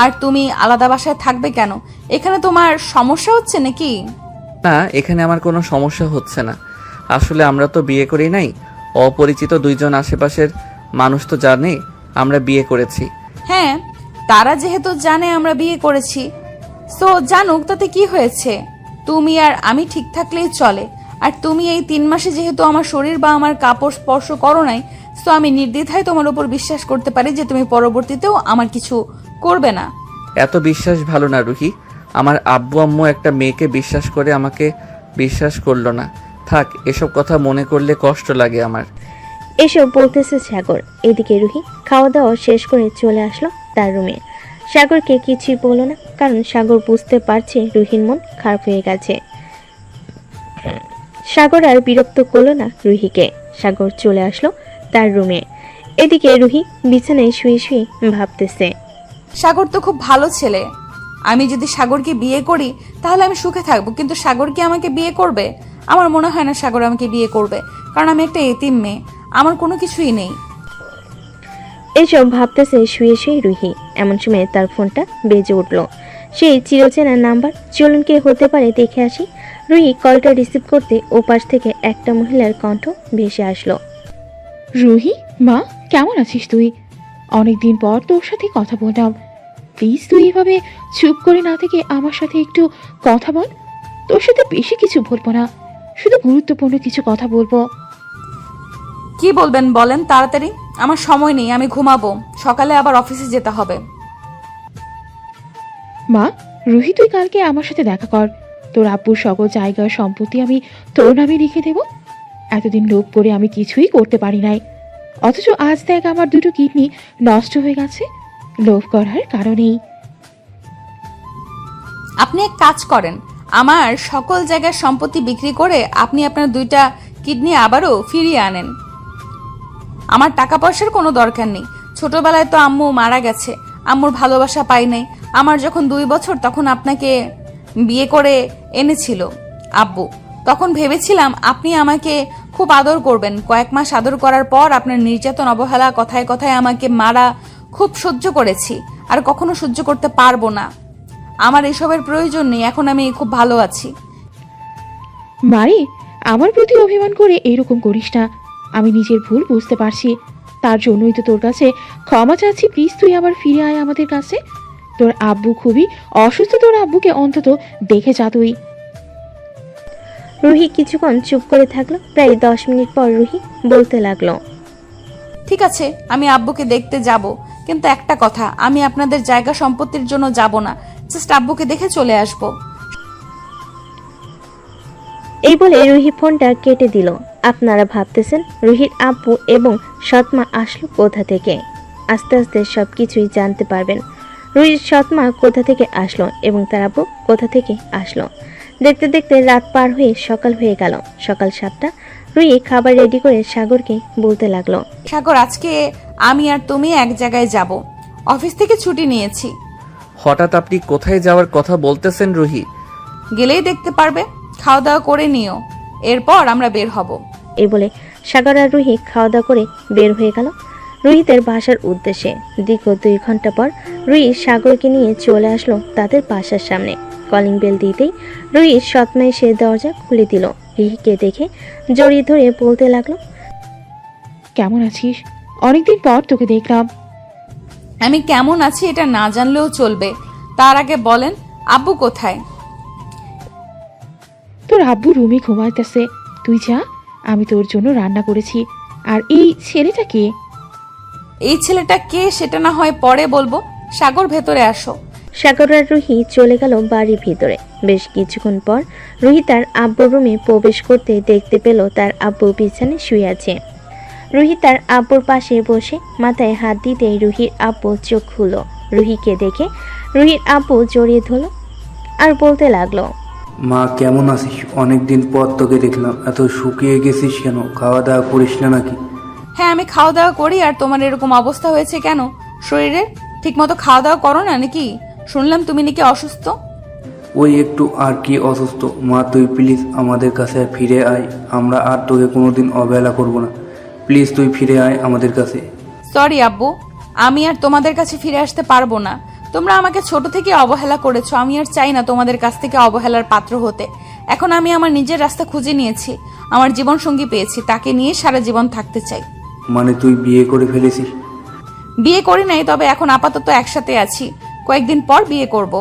Speaker 10: আর তুমি আলাদা বাসায় থাকবে কেন? এখানে তোমার সমস্যা হচ্ছে নাকি?
Speaker 3: না, এখানে আমার কোনো সমস্যা হচ্ছে না। আসলে আমরা তো বিয়ে করি নাই, অপরিচিত দুইজন আশেপাশের মানুষ তো জানে আমরা বিয়ে করেছি।
Speaker 10: হ্যাঁ, তারা যেহেতু জানে আমরা বিয়ে করেছি, সো জানুক, তাতে কি হয়েছে? তুমি আর আমি ঠিক থাকলেই চলে। আর তুমি এই 3 মাসে যেহেতু আমার শরীর বা আমার কাপড় স্পর্শ করো নাই, সো আমি নির্দ্বিধায় তোমার উপর বিশ্বাস করতে পারি যে তুমি পরবর্তীতেও আমার কিছু করবে না।
Speaker 3: এত বিশ্বাস ভালো না রুহি। আমার আব্বু আম্মু একটা মেয়েকে বিশ্বাস করে আমাকে বিশ্বাস করলো না। থাক, এসব কথা মনে করলে কষ্ট লাগে আমার।
Speaker 5: এসব বলতেছে সাগর। এদিকে রুহি খাওয়া দাওয়া শেষ করে চলে আসলো তার রুমে। সাগরকে কিছুই বলল না, কারণ সাগর বুঝতে পারছে রুহির মন খারাপ হয়ে গেছে। সাগর আর বিরক্ত করলো না রুহিকে। সাগর চলে আসলো তার রুমে। এদিকে রুহি বিছানায় শুয়ে শুয়ে ভাবতেছে,
Speaker 10: সাগর তো খুব ভালো ছেলে। আমি যদি সাগরকে বিয়ে করি তাহলে আমি সুখে থাকবো, কিন্তু সাগর কি আমাকে বিয়ে করবে? আমার মনে হয় না সাগর আমাকে বিয়ে করবে, কারণ আমি একটা এতিম মেয়ে, আমার কোনো কিছুই নেই।
Speaker 5: এসব ভাবতেছে শুয়ে শুয়ে রুহি। এমন সময় তার ফোনটা বেজে উঠল। সেই চিরচেনা নাম্বার। চলুন কে হতে পারে দেখে আসি। রুহি কলটা রিসিভ করতে ওপাশ থেকে একটা মহিলার কণ্ঠ ভেসে আসলো।
Speaker 18: রুহি, মা, কেমন আছিস তুই? অনেকদিন পর তোর সাথে কথা বললাম। প্লিজ তুই এভাবে চুপ করে না থেকে আমার সাথে একটু কথা বল। তোর সাথে বেশি কিছু বলবো না, শুধু গুরুত্বপূর্ণ কিছু কথা বলবো।
Speaker 10: কি বলবেন বলেন তাড়াতাড়ি, আমার সময় নেই, আমি ঘুমাবো, সকালে আবার অফিসে যেতে হবে।
Speaker 18: মা, রুহি, তুই কালকে আমার সাথে দেখা কর। তোর আব্বুর সকল জায়গা সম্পত্তি আমি তোর নামে লিখে দেব। এতদিন লোভ করে আমি কিছুই করতে পারি নাই, অথচ আজ দেখ আমার 2টো কিডনি নষ্ট হয়ে গেছে লোভ করার কারণেই।
Speaker 10: আপনি এক কাজ করেন, আমার সকল জায়গার সম্পত্তি বিক্রি করে আপনি আপনার 2টা কিডনি আবারও ফিরিয়ে আনেন। আমার টাকা পয়সার কোনো দরকার নেই। ছোটবেলায় তো আম্মু মারা গেছে, আম্মুর ভালোবাসা পাই নাই। আমার যখন 2 বছর তখন আপনাকে বিয়ে করে এনেছিল আব্বু। তখন ভেবেছিলাম আপনি আমাকে খুব আদর করবেন। কয়েক মাস আদর করার পর আপনার নির্যাতন, অবহেলা, কথায় কথায় আমাকে মারা খুব সহ্য করেছি, আর কখনো সহ্য করতে পারবো না। আমার এসবের প্রয়োজন নেই, এখন আমি খুব ভালো আছি।
Speaker 18: মারে, আমার প্রতি অভিমান করে এরকম করিস না। আমি নিজের ভুল বুঝতে পারছি, তার জন্যই তো তোর কাছে ক্ষমা চাচ্ছি। প্লিজ তুই আবার ফিরে আয় আমাদের কাছে। তোর আব্বু খুবই অসুস্থ, তোর আব্বুকে অন্তত দেখে যা তুই।
Speaker 5: রুহি কিছুক্ষণ চুপ করে থাকলো। প্রায় 10 মিনিট পর রুহি বলতে লাগলো,
Speaker 10: ঠিক আছে, আমি আব্বুকে দেখতে যাব, কিন্তু একটা কথা, আমি আপনাদের জায়গা সম্পত্তির জন্য যাব না, জাস্ট আব্বুকে দেখে চলে আসব।
Speaker 5: এই বলে রুহি ফোনটা কেটে দিল। আপনারা ভাবতেছেন রুহির আব্বু এবং সৎমা আসলো কোথা থেকে? আস্তে আস্তে সবকিছুই জানতে পারবেন। রুহির সৎমা কোথা থেকে আসলো এবং তার আব্বু কোথা থেকে আসলো। দেখতে দেখতে রাত পার হয়ে সকাল হয়ে গেল। সকাল 7টা। রুহি খাবার রেডি করে সাগরকে বলতে লাগলো,
Speaker 10: সাগর, আজকে আমি আর তুমি এক জায়গায় যাব, অফিস থেকে ছুটি নিয়েছি।
Speaker 3: হঠাৎ আপনি কোথায় যাওয়ার কথা বলতেছেন রুহি?
Speaker 10: গেলেই দেখতে পারবে, খাওয়া দাওয়া করে নিও, এরপর আমরা বের হব।
Speaker 5: এই বলে সাগর আর রুহি খাওয়া দাওয়া করে বের হয়ে গেল রুহিদের বাসার উদ্দেশ্যে। দীর্ঘ 2 ঘন্টা পর রুহি সাগরকে নিয়ে চলে আসলো তাদের বাসার সামনে। কলিং বেল দিতেই রুহির সৎমা এসে দরজা খুলে দিল। রুহিকে দেখে জড়িয়ে ধরে বলতে লাগলো,
Speaker 18: কেমন আছিস? অনেকদিন পর তোকে দেখলাম।
Speaker 10: আমি কেমন আছি এটা না জানলেও চলবে, তার আগে বলেন আব্বু কোথায়?
Speaker 18: তোর আব্বু রুমে ঘুমাইতেছে, তুই যা, আমি তোর জন্য রান্না করেছি। আর এই ছেলেটা কে?
Speaker 10: এই ছেলেটা কে সেটা না হয় পরে বলবো, সাগর ভেতরে আসো।
Speaker 5: সাগর আর রুহি চলে গেল বাড়ির ভিতরে। বেশ কিছুক্ষণ পর রুহি তার আব্বুর রুমে প্রবেশ করতে দেখতে পেল তার আব্বু বিছানায় শুয়ে আছে। রুহি তার আব্বুর পাশে বসে মাথায় হাত দিতেই রুহির আব্বু চোখ খুলল। রুহিকে দেখে রুহির আব্বু জড়িয়ে ধরল আর বলতে লাগলো,
Speaker 19: মা, কেমন আছিস? অনেকদিন পর তোকে দেখলাম, এত শুকিয়ে গেছিস কেন? খাওয়া দাওয়া করিস না নাকি?
Speaker 10: হ্যাঁ, আমি খাওয়া দাওয়া করি, আর তোমার এরকম অবস্থা হয়েছে কেন শরীরে? ঠিক মতো খাওয়া দাওয়া করো না নাকি? শুনলাম তুমি নাকি অসুস্থ।
Speaker 19: ওই একটু আর কি অসুস্থ। মা, তুই প্লিজ আমাদের কাছে ফিরে আয়, আমরা আর তোকে কোনোদিন অবহেলা করব না। প্লিজ তুই ফিরে আয় আমাদের কাছে।
Speaker 10: সরি আব্বু, আমি আর তোমাদের কাছে ফিরে আসতে পারবো না। তোমরা আমাকে ছোট থেকে অবহেলা করেছো, আমি আর চাই না তোমাদের কাছ থেকে অবহেলার পাত্র হতে। এখন আমি আমার নিজের রাস্তা খুঁজে নিয়েছি, আমার জীবন সঙ্গী পেয়েছি, তাকে নিয়ে সারা জীবন থাকতে চাই।
Speaker 19: মানে তুই বিয়ে করে ফেলেছিস?
Speaker 10: বিয়ে করি নাই, তবে এখন আপাতত একসাথে আছি, কয়েকদিন পর বিয়ে করব।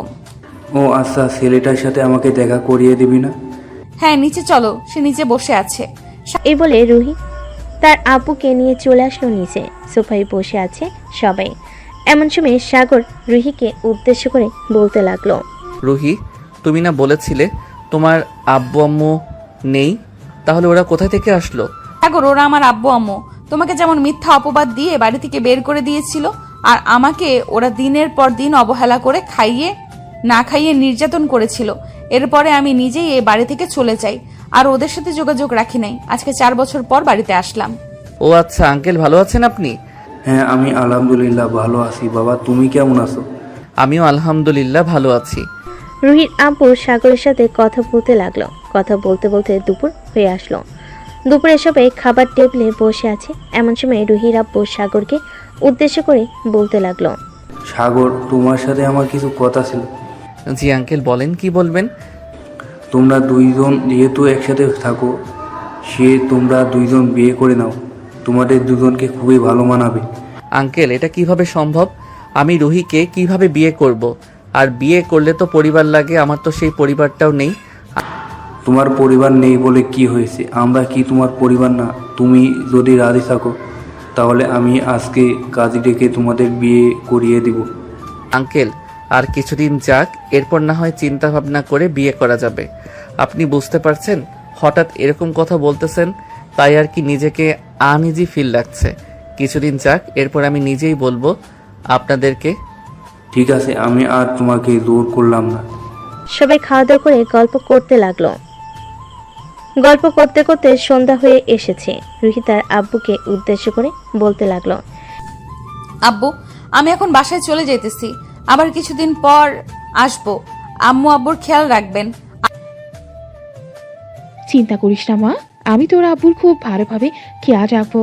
Speaker 19: ও আচ্ছা, ছেলেটার সাথে আমাকে দেখা করিয়ে দিবি না?
Speaker 10: হ্যাঁ, নিচে চলো, সে নিচে বসে আছে।
Speaker 5: এই বলে রুহি তার আব্বুকে নিয়ে চলে আসলো নিচে। সোফায় বসে আছে সবাই। এমন সময় সাগর রুহিকে উদ্দেশ্য করে বলতে লাগলো,
Speaker 3: রুহি, তুমি না বলেছিলে তোমার আব্বু আম্মু নেই, তাহলে ওরা কোথায় থেকে আসলো?
Speaker 10: সাগর, ওরা আমার আব্বু আম্মু। তোমাকে যেমন মিথ্যা অপবাদ দিয়ে বাড়ি থেকে বের করে দিয়েছিল, আর আমাকে ওরা দিনের পর দিন অবহেলা করে খাইয়ে না খাইয়ে নির্যাতন করেছিল। এরপরে আমি নিজেই এই বাড়ি থেকে চলে যাই, আর ওদের সাথে যোগাযোগ রাখি নাই। আজকে 4 বছর পর বাড়িতে আসলাম।
Speaker 3: ও আচ্ছা, আঙ্কেল ভালো আছেন আপনি?
Speaker 19: হ্যাঁ, আমি আলহামদুলিল্লাহ ভালো আছি। বাবা, তুমি কেমন আছো?
Speaker 3: আমিও আলহামদুলিল্লাহ ভালো আছি।
Speaker 5: রুহির আব্বু সাগরের সাথে কথা বলতে লাগলো। কথা বলতে বলতে দুপুর হয়ে আসলো। দুপুরে সবাই খাবার টেবিলে বসে আছে। এমন সময় রুহির আব্বু সাগরকে উদ্দেশ্য করে বলতে লাগলো,
Speaker 19: সাগর, তোমার সাথে আমার কিছু কথা ছিল।
Speaker 3: জি আঙ্কেল, বলেন, কি বলবেন?
Speaker 19: তোমরা দুইজন যেহেতু একসাথে থাকো, তোমরা দুইজন বিয়ে করে নাও, তোমাদের দুজনকে খুবই ভালো মানাবে।
Speaker 3: আঙ্কেল, এটা কিভাবে সম্ভব? আমি রুহিকে কিভাবে বিয়ে করব? আর বিয়ে করলে তো পরিবার লাগে, আমার তো সেই পরিবারটাও নেই।
Speaker 19: তোমার পরিবার নেই বলে কি হয়েছে? আমরা কি তোমার পরিবার না? তুমি যদি রাজি থাকো তাহলে আমি আজকে কাজী ডেকে তোমাদের বিয়ে করিয়ে দিব।
Speaker 3: আঙ্কেল, আর কিছুদিন যাক, এরপর না হয় চিন্তা ভাবনা করে বিয়ে করা যাবে। আপনি বুঝতে পারছেন, হঠাৎ এরকম কথা বলতেছেন, তাই আর কি নিজেকে আনইজি ফিল লাগছে। কিছুদিন যাক, এরপর আমি নিজেই বলবো আপনাদেরকে।
Speaker 19: ঠিক আছে, আমি আর তোমাকে জোর করলাম না।
Speaker 5: সবাই খাওয়া দাওয়া করে গল্প করতে লাগলো। গল্প করতে করতে সন্ধ্যা হয়ে এসেছে। রুহি তার আব্বুকে উদ্দেশ্য করে বলতে লাগলো,
Speaker 10: আব্বু, আমি এখন বাসায় চলে যেতেছি, আবার কিছুদিন পর আসবো। আম্মু আব্বুর খেয়াল রাখবেন।
Speaker 18: চিন্তা করিস না মা, আমি তোর আব্বুর খুব ভালোভাবে খেয়াল রাখবো।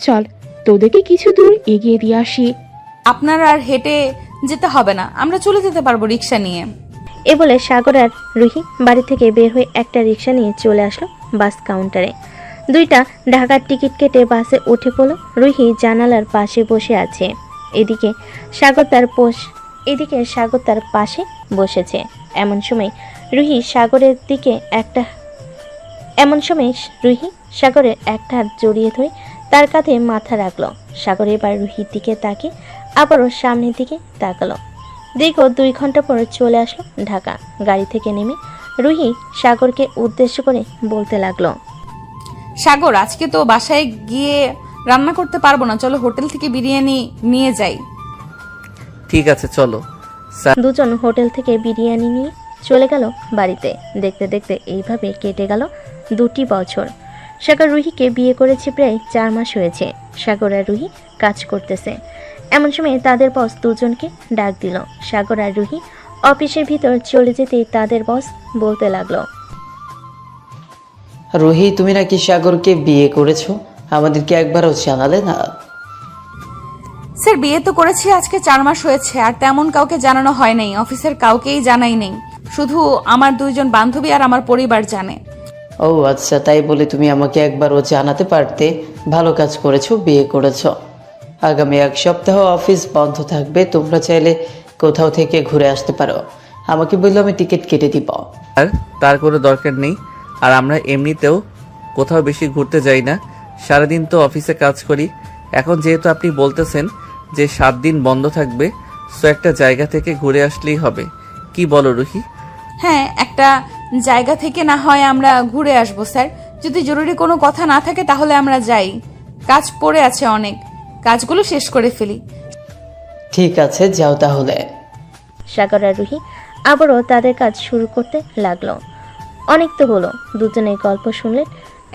Speaker 18: চল, তোদেরকে কিছু দূর এগিয়ে দিয়ে আসি।
Speaker 10: আপনার আর হেঁটে যেতে হবে না, আমরা চলে যেতে পারবো রিক্সা নিয়ে।
Speaker 5: এ বলে সাগর আর রুহি বাড়ি থেকে বের হয়ে একটা রিক্সা নিয়ে চলে আসলো বাস কাউন্টারে। দুইটা ঢাকার টিকিট কেটে বাসে উঠে পড়লো। রুহি জানালার পাশে বসে আছে। এদিকে সাগর তার পাশে বসেছে। এমন সময় রুহি সাগরের একটা হাত জড়িয়ে ধরে তার কাঁধে মাথা রাখলো। সাগর এবার রুহির দিকে তাকিয়ে আবারও সামনের দিকে তাকালো। দীর্ঘ 2 ঘন্টা পর চলে আসলো ঢাকা। গাড়ি থেকে নেমে রুহি সাগরকে উদ্দেশ্য করে বলতে লাগলো,
Speaker 10: সাগর, আজকে তো বাসায় গিয়ে রান্না করতে পারবো না, চলো হোটেল থেকে বিরিয়ানি নিয়ে যাই।
Speaker 3: ঠিক আছে, চলো।
Speaker 5: দুজন হোটেল থেকে বিরিয়ানি নিয়ে চলে গেল বাড়িতে। দেখতে দেখতে এইভাবে কেটে গেল 2টি বছর। সাগর রুহিকে বিয়ে করেছে প্রায় 4 মাস হয়েছে। সাগর আর রুহি কাজ করতেছে। এমন সময় তাদের বস দুজনকে ডাক দিল। সাগর আর রুহি অফিসের ভিতর চলে যেতেই তাদের বস বলতে লাগলো,
Speaker 13: রুহি, তুমি নাকি সাগরকে বিয়ে করেছো, আমাদেরকে একবারও জানালে না?
Speaker 10: স্যার, বিয়ে তো করেছি আজকে 4 মাস হয়েছে, আর তেমন কাউকে জানানো হয় নাই। অফিসের কাউকেই জানাই নেই, শুধু আমার 2জন বান্ধবী আর আমার পরিবার জানে।
Speaker 13: ও আচ্ছা, তাই বলে তুমি আমাকে একবারও জানাতে পারতে। ভালো কাজ করেছো, বিয়ে করেছো। আগামী 1 সপ্তাহ অফিস বন্ধ থাকবে, তোমরা চাইলে কোথাও থেকে ঘুরে আসতে পারো। আমাকে বললো আমি টিকিট কেটে দিব।
Speaker 3: আর তার কোনো দরকার নেই। আর আমরা এমনিতেও কোথাও বেশি ঘুরতে যাই না, সারাদিন তো অফিসে কাজ করি। এখন যেহেতু আপনি বলতেছেন যে 7 দিন বন্ধ থাকবে, সো একটা জায়গা থেকে ঘুরে আসলেই হবে। কি বলো রুহি?
Speaker 10: হ্যাঁ, একটা জায়গা থেকে না হয় আমরা ঘুরে আসবো স্যার। যদি জরুরি কোনো কথা না থাকে তাহলে আমরা যাই। কাজ পড়ে আছে অনেক, কাজগুলো শেষ করে ফেলি।
Speaker 13: ঠিক আছে, যাও তাহলে।
Speaker 5: সাগর আর রুহি আবারও তাদের কাজ শুরু করতে লাগলো। অনেক তো হলো, দুজনের গল্প শুনলেন।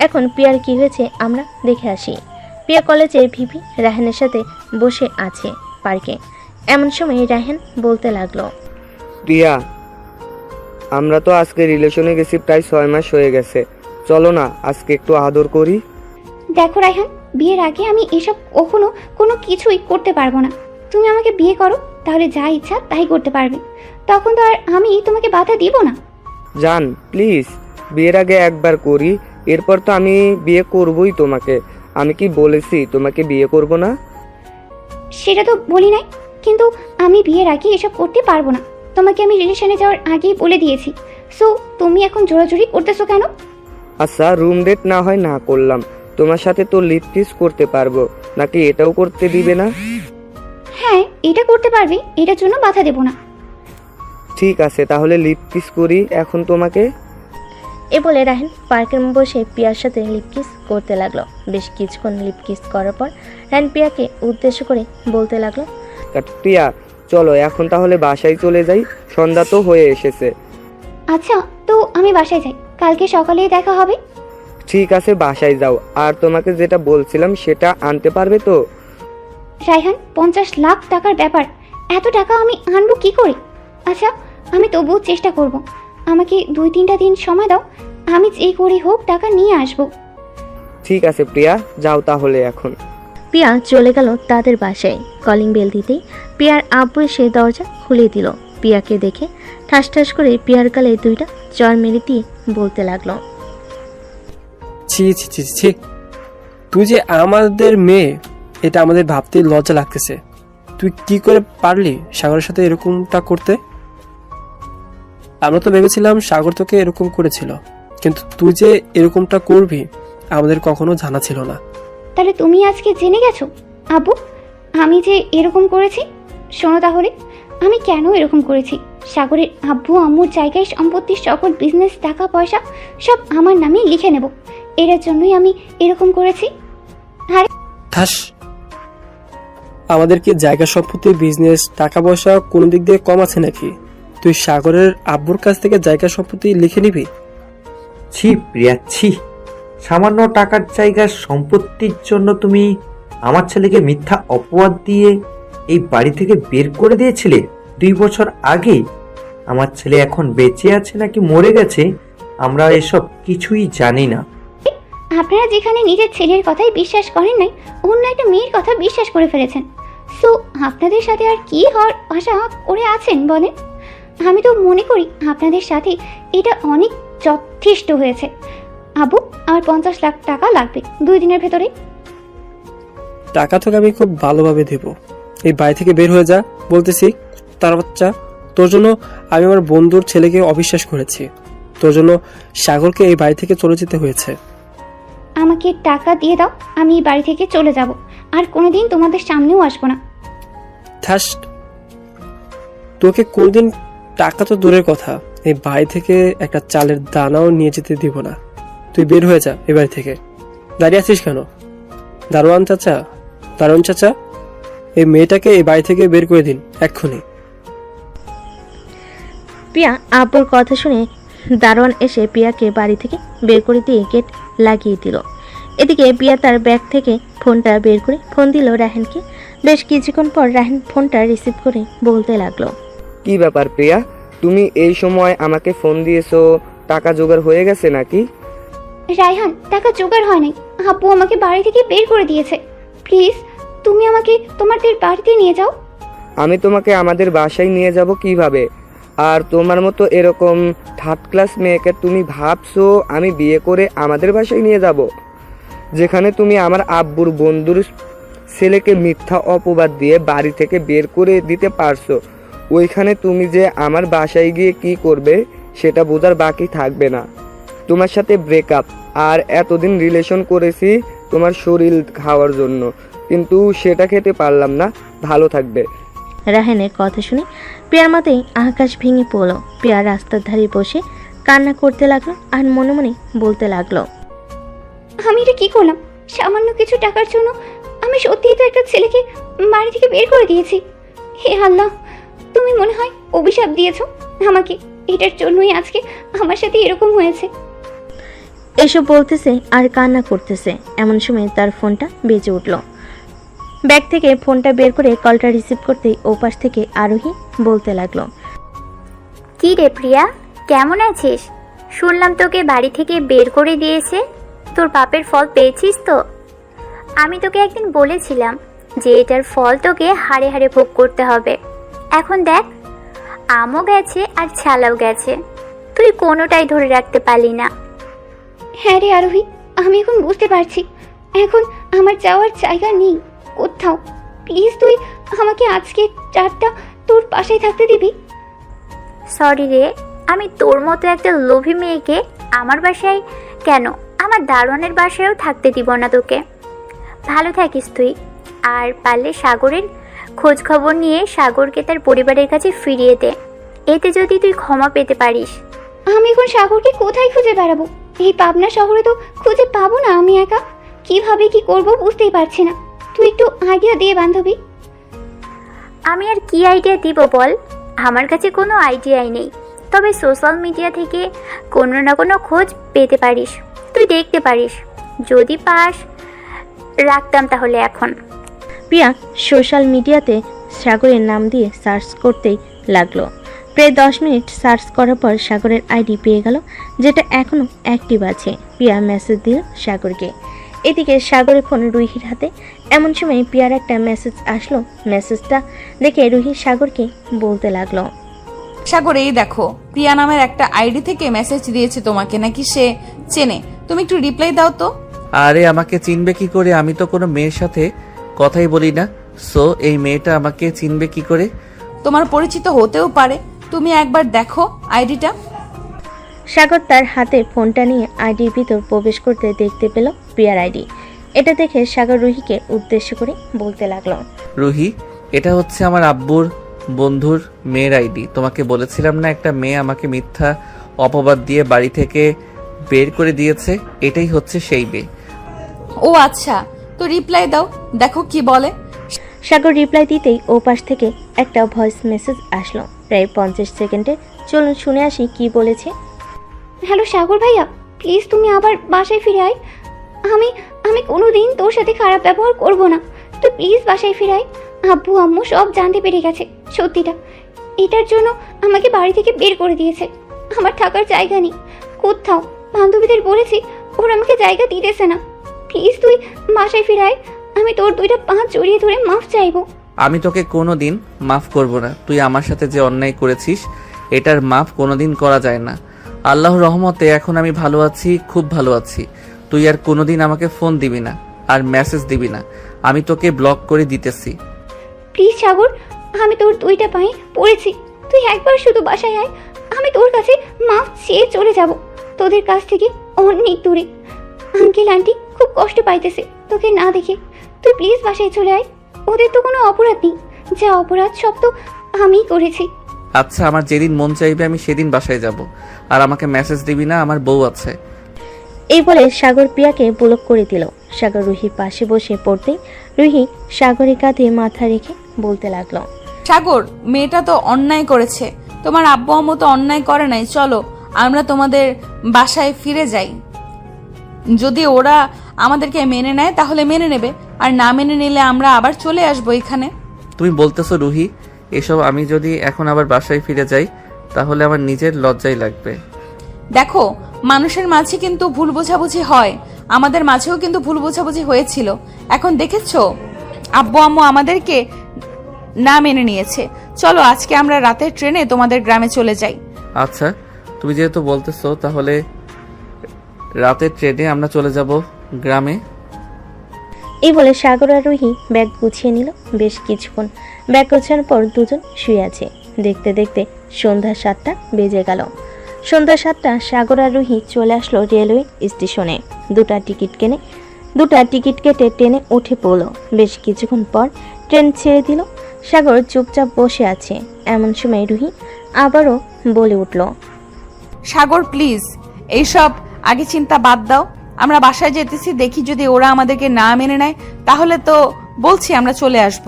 Speaker 5: এখন প্রিয়ার কি হয়েছে আমরা দেখে আসি। প্রিয়া কলেজে ভিপি রায়হানের সাথে বসে আছে পার্কে। এমন সময় রায়হান বলতে লাগলো,
Speaker 9: প্রিয়া, আমরা তো আজকে রিলেশনে গেছি প্রায় 6 মাস হয়ে গেছে, চলো না আজকে একটু আদর করি।
Speaker 7: দেখো রায়হান, বিয়ের আগে আমি এসব কখনো কোনো কিছুই করতে পারবো না। তুমি আমাকে বিয়ে করো, তাহলে যা ইচ্ছা তাই করতে পারবে। তখন তো আর আমি তোমাকে বাধা দিব না।
Speaker 9: জান প্লিজ, বিয়ের আগে একবার করি, এরপর তো আমি বিয়ে করবই তোমাকে। আমি কি বলেছি তোমাকে বিয়ে করব না?
Speaker 7: সেটা তো বলি নাই, কিন্তু আমি বিয়ের আগে এসব করতে পারবো না। তোমাকে আমি রিলেশনে যাওয়ার আগেই বলে দিয়েছি। সো তুমি এখন জোরাজুরি করতেছো কেন?
Speaker 9: আচ্ছা, রুম ডেট না হয় না করলাম, তোমার সাথে তো লিপ কিস করতে পারবো, নাকি এটাও করতে দিবে না?
Speaker 7: হ্যাঁ, এটা করতে পারবে, এটার জন্য বাধা দেব না।
Speaker 9: ঠিক আছে, তাহলে লিপ কিস করি এখন তোমাকে।
Speaker 5: এ বলে রাহেন পার্কের বসে পিয়ার সাথে লিপ কিস করতে লাগলো। বেশ কিছুক্ষণ লিপ কিস করার পর রাহেন পিয়াকে উদ্দেশ্য করে বলতে লাগলো,
Speaker 9: প্রিয়া চলো এখন তাহলে বাসায় চলে যাই, সন্ধ্যা তো হয়ে এসেছে।
Speaker 7: আচ্ছা, তো আমি বাসায় যাই, কালকে সকালেই দেখা হবে।
Speaker 9: ঠিক আছে, বাসায় যাও। আর তোমাকে যেটা বলছিলাম সেটা আনতে পারবে তো?
Speaker 7: রায়হান, 50 লাখ টাকার ব্যাপার, এত টাকা আমি আনবো কি করে? আচ্ছা, আমি তবুও চেষ্টা করব। আমাকে 2-3টা দিন সময় দাও, আমি যে করে হোক টাকা নিয়ে আসবো।
Speaker 9: ঠিক আছে প্রিয়া, যাও তাহলে এখন।
Speaker 5: পিয়া চলে গেল তাদের বাসায়। কলিং বেল দিতেই পিয়ার আব্বু এসে দরজা খুলে দিল। পিয়াকে দেখে ঠাস ঠাস করে পিয়ার গালে 2টা চড় মেরে দিয়ে বলতে লাগলো,
Speaker 4: ছি ছি ছি ছি, তুই যে আমাদের মেয়ে, এটা আমাদের ভাবতে লজ্জা লাগতেছে। তুই কি করে পারলি সাগরের সাথে এরকমটা করতে? আমরা তো ভেবেছিলাম সাগর তোকে এরকম করেছিল, কিন্তু তুই যে এরকমটা করবি আমাদের কখনো জানা ছিল না।
Speaker 7: তাহলে তুমি আজকে জেনে গেছো আব্বু আমি যে এরকম করেছি? শোনো তাহলে, আমি কেন এরকম করেছি। সাগরের আব্বু আম্মুর জায়গায় সম্পত্তির সকল বিজনেস, টাকা পয়সা সব আমার নামে লিখে নেব, এর জন্যই আমি এরকম করেছি। আরে
Speaker 4: থাস, আমাদের কি জায়গা সম্পত্তি, বিজনেস, টাকা পয়সা কোন দিক দিয়ে কম আছে নাকি? তুই সাগরের আব্বুর কাছ থেকে জায়গা সম্পত্তি লিখে নিবি?
Speaker 2: ছি প্রিয়া, ছি। সামান্য টাকার জায়গার সম্পত্তির জন্য তুমি আমার ছেলেকে মিথ্যা অপবাদ দিয়ে এই বাড়ি থেকে বের করে দিয়েছিলে 2 বছর আগে। আমার ছেলে এখন বেঁচে আছে নাকি মরে গেছে আমরা এসব কিছুই জানি না।
Speaker 7: আপনারা যেখানে নিজের ছেলের কথাই বিশ্বাস করেন নাই, অন্য একটা মেয়ের কথা বিশ্বাস করে ফেলেছেন। সো আপনাদের সাথে আর কি হওয়ার আশা করে আছেন বলেন? আমি তো মনে করি আপনাদের সাথে এটা অনেক যথেষ্ট হয়েছে। আবু, আমার 50 লাখ টাকা লাগবে 2 দিনের ভেতরে।
Speaker 4: টাকা তোকে আমি খুব ভালোভাবে দেব, এই বাড়ি থেকে বের হয়ে যা বলতেছি। তার বাচ্চা, তোর জন্য আমি আমার বন্ধুর ছেলেকে অবিশ্বাস করেছি, তোর জন্য সাগরকে এই বাড়ি থেকে চলে যেতে হয়েছে।
Speaker 7: আমাকে টাকা দিয়ে দাও, আমি এই বাড়ি থেকে চলে যাব, আর কোনোদিন তোমাদের সামনেও আসবো না।
Speaker 4: থাস, তোকে কোনদিন টাকা তো দূরের কথা, এই বাড়ি থেকে একটা চালের দানাও নিয়ে যেতে দিব না। তুই বের হয়ে যা এই বাড়ি থেকে। দাঁড়িয়ে আছিস কেন? দারোয়ান চাচা, দারোয়ান চাচা, এই মেয়েটাকে এই বাড়ি থেকে বের করে দিন এক্ষুনি।
Speaker 5: পিয়া আব্বুর কথা শুনে দারোয়ান এসে পিয়াকে বাড়ি থেকে বের করে দিয়ে গেট লাগিয়ে দিল। এদিকে পিয়া তার ব্যাগ থেকে ফোনটা বের করে ফোন দিল রাহেনকে। বেশ কিছুক্ষণ পর রাহেন ফোনটা রিসিভ করে বলতে লাগলো,
Speaker 9: কি ব্যাপার প্রিয়া, তুমি এই সময় আমাকে ফোন দিয়েছো? টাকা জোগাড় হয়ে গেছে নাকি?
Speaker 7: রায়হান, টাকা জোগাড় হয় নাই, আব্বু আমাকে বাড়ি থেকে বের করে দিয়েছে। প্লিজ তুমি আমাকে তোমাদের বাড়িতে নিয়ে যাও।
Speaker 9: আমি তোমাকে আমাদের বাসায় নিয়ে যাব কিভাবে? আর তোমার মতো এরকম থার্ড ক্লাস মেয়েকে তুমি ভাবছো আমি বিয়ে করে আমাদের বাসায় নিয়ে যাব, যেখানে তুমি আমার আব্বুর বন্ধুর ছেলেকে মিথ্যা অপবাদ দিয়ে বাড়ি থেকে বের করে দিতে পারছো? ওইখানে তুমি যে আমার বাসায় গিয়ে কি করবে সেটা বোঝার বাকি থাকবে না। তোমার সাথে ব্রেকআপ, আর এতদিন রিলেশন করেছি তোমার শরীর খাওয়ার জন্য, কিন্তু সেটা খেতে পারলাম না। ভালো থাকবে।
Speaker 5: রাহেনের কথা শুনে পিয়ার মাথায় আকাশ ভেঙে পড়লো। পিয়া রাস্তার ধারে বসে কান্না করতে লাগলো আর মনে মনে বলতে লাগলো,
Speaker 7: আমি এটা কি করলাম? সামান্য কিছু টাকার জন্য আমি সত্যিই তো একটা ছেলেকে বাড়ি থেকে বের করে দিয়েছি। হে আল্লাহ, তুমি মনে হয় অভিশাপ দিয়েছো আমাকে, এটার জন্যই আজকে আমার সাথে এরকম হয়েছে।
Speaker 5: এসব বলতেছে আর কান্না করতেছে। এমন সময় তার ফোনটা বেজে উঠল। ব্যাগ থেকে ফোনটা বের করে কলটা রিসিভ করতেই ওপাশ থেকে আরোহী বলতে লাগলো,
Speaker 20: কি রে প্রিয়া, কেমন আছিস? শুনলাম তোকে বাড়ি থেকে বের করে দিয়েছে, তোর পাপের ফল পেয়েছিস তো? আমি তোকে একদিন বলেছিলাম যে এটার ফল তোকে হাড়ে হাড়ে ভোগ করতে হবে। এখন দেখ, আমও গেছে আর ছালাও গেছে, তুই কোনোটাই ধরে রাখতে পারলি না।
Speaker 7: হ্যাঁ রে আরোহী, আমি এখন বুঝতে পারছি এখন আমার যাওয়ার জায়গা নেই কোথাও। প্লিজ তুই আমাকে আজকে রাতটা তোর পাশেই থাকতে দিবি।
Speaker 20: সরি রে, আমি তোর মতো একটা লোভী মেয়েকে আমার বাসায় কেন, আমার দারোয়ানের বাসায়ও থাকতে দিব না তোকে। ভালো থাকিস তুই, আর পারলে সাগরের খোঁজ খবর নিয়ে সাগরকে তার পরিবারের কাছে ফিরিয়ে দে, এতে যদি তুই ক্ষমা পেতে পারিস।
Speaker 7: আমি এখন সাগরকে কোথায় খুঁজে বেড়াবো? এই পাবনা শহরে তো খুঁজে পাবো না আমি একা। কিভাবে কি করব বুঝতেই পারছি না, তুই একটু আইডিয়া দিয়ে বান্ধবী।
Speaker 20: আমি আর কি আইডিয়া দিব বল, আমার কাছে কোনো আইডিয়াই নেই, তবে সোশ্যাল মিডিয়া থেকে কোনো না কোনো খোঁজ পেতে পারিস, তুই দেখতে পারিস, যদি পাস রাখতাম তাহলে এখন।
Speaker 5: প্রিয়া সোশ্যাল মিডিয়াতে সাগরের নাম দিয়ে সার্চ করতেই লাগলো। প্রায় 10 মিনিট সার্চ করার পর সাগরের আইডি পেয়ে গেল, যেটা এখনও অ্যাক্টিভ আছে। প্রিয়া মেসেজ দিল সাগরকে। এদিকে সাগরের ফোন রুহির হাতে। এমন সময় প্রিয়ার একটা মেসেজ আসলো। মেসেজটা দেখে রুহি সাগরকে বলতে লাগলো,
Speaker 10: সাগর এই দেখো, প্রিয়া নামের একটা আইডি থেকে মেসেজ দিয়েছে তোমাকে, নাকি সে চেনে? তুমি একটু রিপ্লাই দাও তো।
Speaker 3: আরে আমাকে চিনবে কি করে? আমি তো কোনো মেয়ের সাথে কথাই বলি না, সো এই মেয়েটা আমাকে চিনবে কি করে?
Speaker 10: তোমার পরিচিত হতেও পারে, তুমি একবার দেখো আইডিটা।
Speaker 5: সাগর তার হাতে ফোনটা নিয়ে আইডির ভিতর প্রবেশ করতে দেখতে পেল প্রিয়ার আইডি। এটা দেখে সাগর রুহিকে উদ্দেশ্য করে বলতে লাগলো,
Speaker 3: রুহি, এটা হচ্ছে আমার আব্বুর বন্ধুর মেয়ের আইডি। তোমাকে বলেছিলাম না একটা মেয়ে আমাকে মিথ্যা অপবাদ দিয়ে বাড়ি থেকে বের করে দিয়েছে, এটাই হচ্ছে সেই মেয়ে।
Speaker 10: ও আচ্ছা, তো রিপ্লাই দাও, দেখো কি বলে।
Speaker 5: সাগর রিপ্লাই দিতেই ও পাশ থেকে একটা ভয়েস মেসেজ আসলো প্রায় 50 সেকেন্ডে। চলুন শুনে আসি কি বলেছে।
Speaker 7: হ্যালো সাগর ভাইয়া, প্লিজ তুমি আবার বাসায় ফিরে আয়। আমি কোনোদিন তোর সাথে খারাপ ব্যবহার করব না, তুই প্লিজ বাসায় ফিরে আয়। আব্বু আম্মু সব জানতে পেরে গেছে সত্যিটা, এটার জন্য আমাকে বাড়ি থেকে বের করে দিয়েছে। আমার থাকার জায়গা নেই কোথাও, বান্ধবীদের বলেছি ওরা আমাকে জায়গা দিতেছে না। প্লিজ তুই বাসায় ফিরে আয়, আমি তোর 2টা পা জড়িয়ে ধরে মাফ চাইবো।
Speaker 3: আমি তোকে কোনোদিন মাফ করব না। তুই আমার সাথে যে অন্যায় করেছিস এটার মাফ কোনোদিন করা যায় না। আল্লাহর রহমতে এখন আমি ভালো আছি, খুব ভালো আছি। তুই আর কোনোদিন আমাকে ফোন দিবি না আর মেসেজ দিবি না, আমি তোকে ব্লক করে দিতেছি।
Speaker 7: প্লিজ সাগর, আমি তোর 2টা পায়ে পড়েছি, তুই একবার শুধু বাসায় আয়, আমি তোর কাছে মাফ চেয়ে চলে যাব তোদের কাছ থেকে অনেক দূরে। আঙ্কেল আন্টি খুব কষ্ট পাইতেছে তোকে না দেখে, তুই প্লিজ বাসায় চলে আয়। ওদের তো কোনো অপরাধ নেই, যা অপরাধ সব তো আমিই করেছি।
Speaker 3: আচ্ছা, আমার যেদিন মন চাইবে আমি সেদিন বাসায় যাব, আর আমাকে মেসেজ দিবি না, আমার বউ আছে।
Speaker 5: এই বলে সাগর প্রিয়াকে ব্লক করে দিল। সাগর রুহির পাশে বসে পড়তেই রুহি সাগরের কাঁধে মাথা রেখে বলতে লাগলো,
Speaker 10: সাগর, মেয়েটা তো অন্যায় করেছে, তোমার আব্বু আম্মু তো অন্যায় করে নাই। চলো আমরা তোমাদের বাসায় ফিরে যাই, যদি ওরা আমাদেরকে মেনে নেয় তাহলে মেনে নেবে, আর না মেনে নিলে আমরা আবার চলে আসবো এখানে।
Speaker 3: তুমি বলতেছো রুহি এসব? আমি যদি এখন আবার বাসায় ফিরে যাই তাহলে আমার নিজের লজ্জাই লাগবে।
Speaker 10: দেখো, মানুষের মাঝে কিন্তু ভুল বোঝাবুঝি হয়, আমাদের মাঝেও কিন্তু ভুল বোঝাবুঝি হয়েছিল। এখন দেখেছো আব্বু আম্মু আমাদেরকে না মেনে নিয়েছে। চলো আজকে আমরা রাতের ট্রেনে তোমাদের গ্রামে চলে যাই।
Speaker 3: আচ্ছা, তুমি যেহেতু বলতেছো তাহলে রাতের ট্রেনে আমরা চলে যাব গ্রামে।
Speaker 5: এই বলে সাগর আর রুহি ব্যাগ গুছিয়ে নিল। বেশ কিছুক্ষণ ব্যাগ গোছানোর পর দুজন শুয়ে আছে। দেখতে দেখতে সন্ধ্যা 7টা বেজে গেল। সন্ধ্যা 7টা সাগর আর রুহি চলে আসলো রেলওয়ে স্টেশনে। 2টা টিকিট কেটে ট্রেনে উঠে পড়লো। বেশ কিছুক্ষণ পর ট্রেন ছেড়ে দিল। সাগর চুপচাপ বসে আছে। এমন সময় রুহি আবারও বলে উঠল,
Speaker 10: সাগর প্লিজ এইসব আগে চিন্তা বাদ দাও, আমরা বাসায় যেতেছি, দেখি যদি ওরা আমাদেরকে না মেনে নেয় তাহলে তো বলছি আমরা চলে আসব।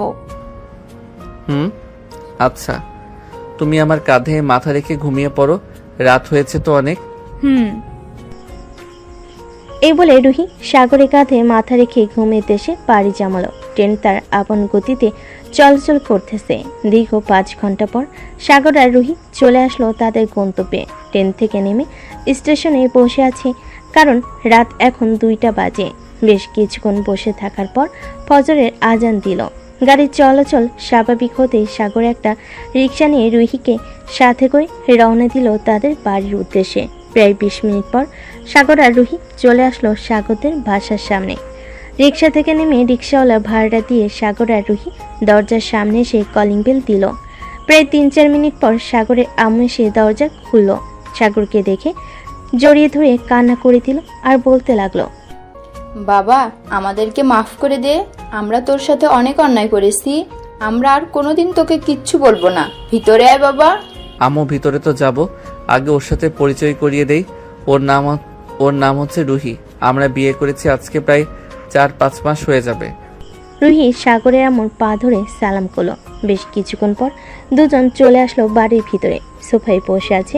Speaker 3: আচ্ছা, তুমি আমার কাঁধে মাথা রেখে ঘুমিয়ে পড়ো, রাত হয়েছে তো অনেক।
Speaker 5: এই বলে রুহি সাগরের কাঁধে মাথা রেখে ঘুমিয়ে দেশে পাড়ি জমালো। ট্রেন তার আপন গতিতে চলাচল করতেছে। দীর্ঘ 5 ঘন্টা পর সাগর আর রুহি চলে আসলো তাদের গন্তব্যে। ট্রেন থেকে নেমে স্টেশনে বসে আছে, কারণ রাত এখন 2টা বাজে। বেশ কিছুক্ষণ বসে থাকার পর ফজরের আজান দিল। গাড়ির চলাচল স্বাভাবিক হতেই সাগর একটা রিক্সা নিয়ে রুহিকে সাথে করে রওনা দিল তাদের বাড়ির উদ্দেশ্যে। প্রায় 20 মিনিট পর সাগর আর রুহি চলে আসলো সাগরদের বাসার সামনে। রিক্সা থেকে নেমে রিক্সাওয়ালা ভাড়া দিয়ে সাগর আর রুহি দরজার সামনে এসে কলিং বেল দিল। প্রায় 3-4 মিনিট পর সাগরের আম্মু এসে দরজা খুলল। সাগরকে দেখে জড়িয়ে ধরে কান্না করে দিল আর বলতে লাগলো,
Speaker 1: বাবা, আমাদেরকে মাফ করে দে। আমরা তোর সাথে অনেক অন্যায় করেছি। আমরা আর কোনোদিন তোকে কিচ্ছু বলবো না। ভিতরে আয় বাবা।
Speaker 3: আম্মু ভিতরে তো যাব, আগে ওর সাথে পরিচয় করিয়ে দেই। ওর নাম হচ্ছে রুহি। আমরা বিয়ে করেছি আজকে প্রায় 4-5 মাস হয়ে যাবে।
Speaker 5: রুহি সাগরের আম্মুর পা ধরে সালাম করলো। বেশ কিছুক্ষণ পর দুজন চলে আসলো বাড়ির ভিতরে। সোফায় বসে আছে।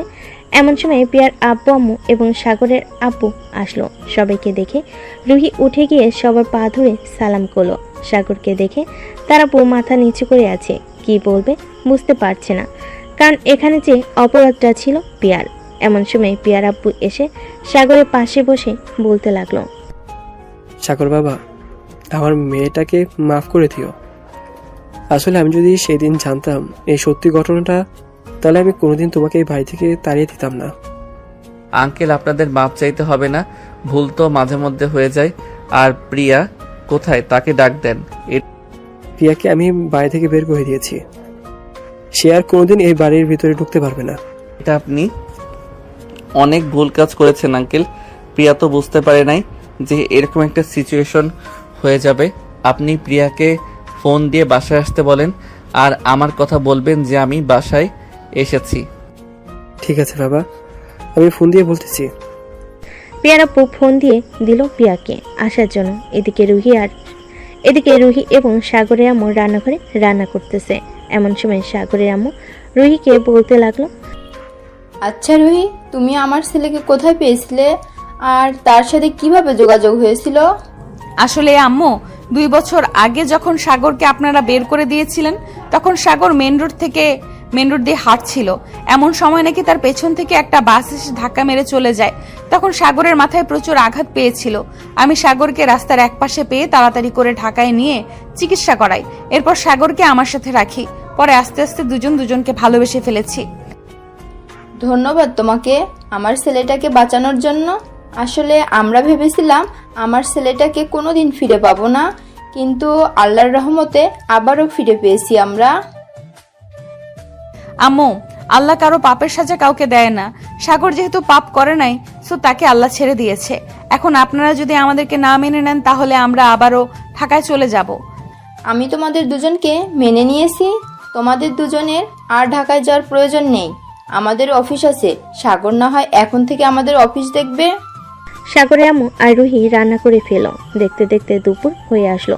Speaker 5: এমন সময় প্রিয়ার আব্বু আম্মু এবং সাগরের আব্বু আসলো। সবাইকে দেখে রুহি উঠে গিয়ে সবার পা ধরে সালাম করলো। সাগরকে দেখে তারা বউ মাথা নিচু করে আছে, কি বলবে বুঝতে পারছে না, কারণ এখানে যে অপরাধটা ছিল প্রিয়ার। এমন সময় প্রিয়ার আব্বু এসে সাগরের পাশে বসে বলতে লাগলো,
Speaker 4: সাগর বাবা, আমার মেয়েটাকে মাফ করে দিও। আসলে আমি যদি সেদিন জানতাম এই সত্যি ঘটনাটা, তাহলে আমি কোনোদিন তোমাকে এই বাড়ি থেকে তাড়িয়ে দিতাম না।
Speaker 3: আঙ্কেল, আপনাদের মাপ চাইতে হবে না, ভুল তো মাঝে মধ্যে হয়ে যায়। আর প্রিয়া কোথায়, তাকে ডাক দেন।
Speaker 4: প্রিয়াকে আমি বাড়ি থেকে বের করে দিয়েছি। সে আর কোনোদিন এই বাড়ির ভিতরে ঢুকতে পারবে না।
Speaker 3: এটা আপনি অনেক ভুল কাজ করেছেন আঙ্কেল। প্রিয়া তো বুঝতে পারে নাই যে এরকম একটা সিচুয়েশন হয়ে যাবে। আপনি প্রিয়াকে ফোন দিয়ে বাসায় আসতে বলেন, আর আমার কথা বলবেন যে আমি বাসায় এসেছি।
Speaker 4: ঠিক আছে বাবা, আমি ফোন দিয়ে বলতেছি।
Speaker 5: প্রিয়ার আব্বু ফোন দিয়ে দিল প্রিয়াকে আসার জন্য। এদিকে রুহি এবং সাগরের আম্মু রান্নাঘরে রান্না করতেছে। এমন সময় সাগরের আম্মু রুহিকে বলতে লাগলো,
Speaker 1: আচ্ছা রুহি, তুমি আমার ছেলেকে কোথায় পেয়েছিলে আর তার সাথে কিভাবে যোগাযোগ হয়েছিল?
Speaker 10: আসলে আম্মু, 2 বছর আগে যখন সাগরকে আপনারা বের করে দিয়েছিলেন, তখন সাগর মেন রোড দিয়ে হাঁটছিল। এমন সময় নাকি তার পেছন থেকে একটা বাস এসে ধাক্কা মেরে চলে যায়। তখন সাগরের মাথায় প্রচুর আঘাত পেয়েছিল। আমি সাগরকে রাস্তার একপাশে পেয়ে তাড়াতাড়ি করে ঢাকায় নিয়ে চিকিৎসা করাই। এরপর সাগরকে আমার সাথে রাখি। পরে আস্তে আস্তে দুজনকে ভালোবেসে ফেলেছি।
Speaker 1: ধন্যবাদ তোমাকে আমার ছেলেটাকে বাঁচানোর জন্য। আসলে আমরা ভেবেছিলাম আমার ছেলেটাকে কোনোদিন ফিরে পাবো না, কিন্তু আল্লাহর রহমতে আবারও ফিরে পেয়েছি আমরা।
Speaker 10: আম্মু, আল্লাহ কারো পাপের সাজা কাউকে দেয় না। সাগর যেহেতু পাপ করে নাই, সো তাকে আল্লাহ ছেড়ে দিয়েছে। এখন আপনারা যদি আমাদেরকে না মেনে নেন, তাহলে আমরা আবারও ঢাকায় চলে যাব।
Speaker 1: আমি তোমাদের দুজনকে মেনে নিয়েছি। তোমাদের দুজনের আর ঢাকায় যাওয়ার প্রয়োজন নেই। আমাদের অফিস আছে। সাগর না হয় এখন থেকে আমাদের অফিস দেখবে।
Speaker 5: সাগরের আম্মু আর রুহি রান্না করে ফেল। দেখতে দেখতে দুপুর হয়ে আসলো।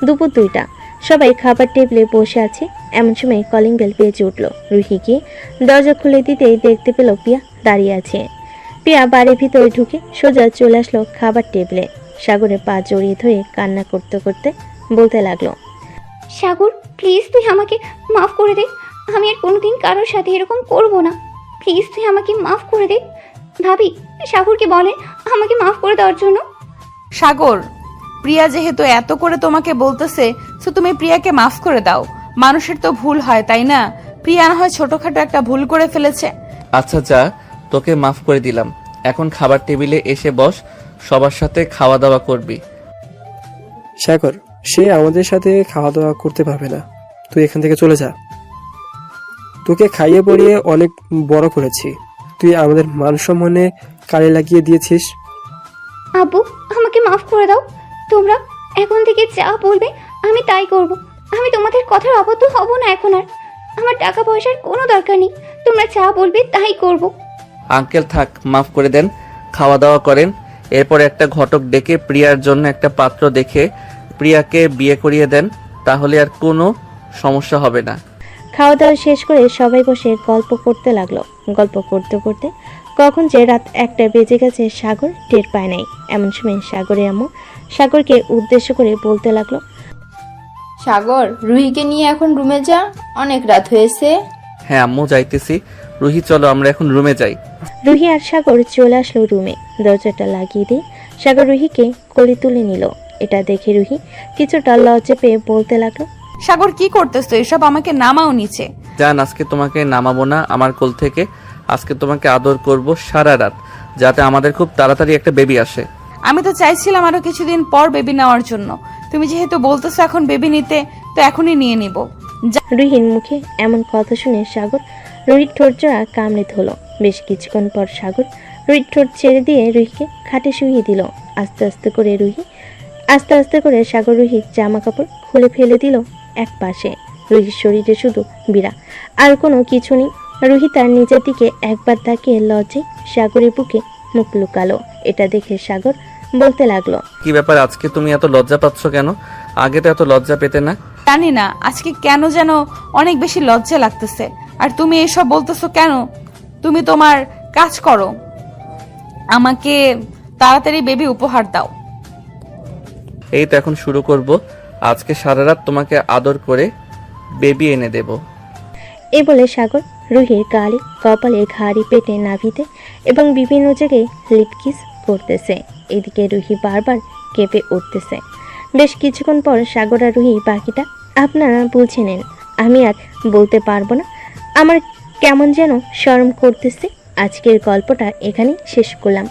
Speaker 5: দুপুর 2টা। সবাই খাবার টেবিলে বসে আছে। এমন সময় কলিং বেল বেজে উঠল। রুহি গিয়ে দরজা খুলে দিতেই দেখতে পেল প্রিয়া দাঁড়িয়ে আছে। প্রিয়া বাড়ির ভিতরে ঢুকে সোজা চলে আসলো খাবার টেবিলে। সাগরের পা জড়িয়ে ধরে কান্না করতে করতে বলতে লাগলো,
Speaker 7: সাগর, প্লিজ তুই আমাকে মাফ করে দে। আমি আর কোনোদিন কারোর সাথে এরকম করব না। প্লিজ তুই আমাকে মাফ করে দে। ভাবি, সাগরকে বলেন আমাকে মাফ করে দেওয়ার জন্য।
Speaker 10: সাগর, প্রিয়া যেহেতু এত করে তোমাকে বলতেছে, তো তুমি প্রিয়াকে মাফ করে দাও। মানুষের তো ভুল হয়, তাই না? প্রিয়া না হয় ছোটখাটো একটা ভুল করে ফেলেছে।
Speaker 3: আচ্ছা যা, তোকে মাফ করে দিলাম। এখন খাবার টেবিলে এসে বস, সবার সাথে খাওয়া দাওয়া করবি।
Speaker 4: সাগর, সে আমাদের সাথে খাওয়া দাওয়া করতে পারবে না। তুই এখান থেকে চলে যা। তোকে খাইয়ে পড়িয়ে অনেক বড় করেছি। তুই আমাদের মান সম্মানে কালি লাগিয়ে দিয়েছিস।
Speaker 7: আব্বু, আমাকে মাফ করে দাও। তোমরা এখন থেকে যা বলবে আমি তাই করব। আমি তোমাদের কথার অবাধ্য হব না এখন আর। আমার টাকা পয়সার কোনো দরকার নেই। তোমরা যা বলবে তাই করব।
Speaker 3: আঙ্কেল থাক, মাফ করে দেন। খাওয়া দাওয়া করেন। এরপর একটা ঘটক ডেকে প্রিয়ার জন্য একটা পাত্র দেখে প্রিয়াকে বিয়ে করিয়ে দেন, তাহলে আর কোনো সমস্যা হবে না।
Speaker 5: খাওয়া দাওয়া শেষ করে সবাই বসে গল্প করতে লাগলো। গল্প করতে করতে কখন যে রাত 1টা বেজে গেছে সাগর টের পায় নাই। এমন সময় সাগরের আম্মু সাগরকে উদ্দেশ্য করে বলতে লাগলো,
Speaker 1: সাগর, রুহিকে নিয়ে এখন রুমে যা, অনেক রাত হয়েছে।
Speaker 3: হ্যাঁ আম্মু, যাইতেছি। রুহি চলো আমরা এখন রুমে যাই।
Speaker 5: রুহি আর সাগর চলে আসলো রুমে। দরজাটা লাগিয়ে দিয়ে সাগর রুহিকে কোলে তুলে নিল। এটা দেখে রুহি কিছুটা লজ্জা পেয়ে বলতে লাগলো,
Speaker 10: সাগর কি করতেছো এসব? আমাকে নামাও নিচে।
Speaker 3: জান, আজকে তোমাকে নামাবো না আমার কোল থেকে। আজকে তোমাকে আদর করব সারা রাত, যাতে আমাদের খুব তাড়াতাড়ি একটা বেবি আসে।
Speaker 10: আমি তো চাইছিলাম আরো কিছুদিন পর বেবি নেওয়ার জন্য। তুমি যেহেতু বলতেছো এখন বেবি নিতে, তো এখনই নিয়ে নিব।
Speaker 5: রুহির মুখে এমন কথা শুনে সাগর রুহির ঠোঁটজোড়া কামড়ে ধরল। বেশ কিছুক্ষণ পর সাগর রুহির ঠোঁট ছেড়ে দিয়ে রুহিকে খাটে শুইয়ে দিল। আস্তে আস্তে করে সাগর রুহির জামা কাপড় খুলে ফেলে দিল এক পাশে। রুহির শরীরে শুধু বিড়া, আর কোনো কিছু নেই। রুহি তার নিজের দিকে একবার তাকিয়ে লজ্জায় সাগরের বুকে মুখ লুকালো। এটা দেখে সাগর বলতে লাগলো,
Speaker 3: কি ব্যাপার, আজকে তুমি এত লজ্জা পাচ্ছ কেন? আগে তো এত লজ্জা পেতে না।
Speaker 10: জানি না, আজকে কেন যেন অনেক বেশি লজ্জা লাগতেছে। আর তুমি এসব বলতেছো কেন? তুমি তোমার কাজ করো, আমাকে তাড়াতাড়ি বেবি উপহার দাও।
Speaker 3: এই তো এখন শুরু করব। আজকে সারা রাত তোমাকে আদর করে বেবি এনে দেব।
Speaker 5: এই বলে সাগর রুহির গালে, কপালে, ঘাড়ি, পেটে, নাভিতে এবং বিভিন্ন জায়গায় লিপকিস করতেছে। এদিকে রুহি বারবার কেঁপে উঠতেছে। বেশ কিছুক্ষণ পর সাগর আর রুহি বাকিটা আপনারা বুঝে নেন, আমি আর বলতে পারবো না। আমার কেমন যেন শরম করতেছে। আজকের গল্পটা এখানেই শেষ করলাম।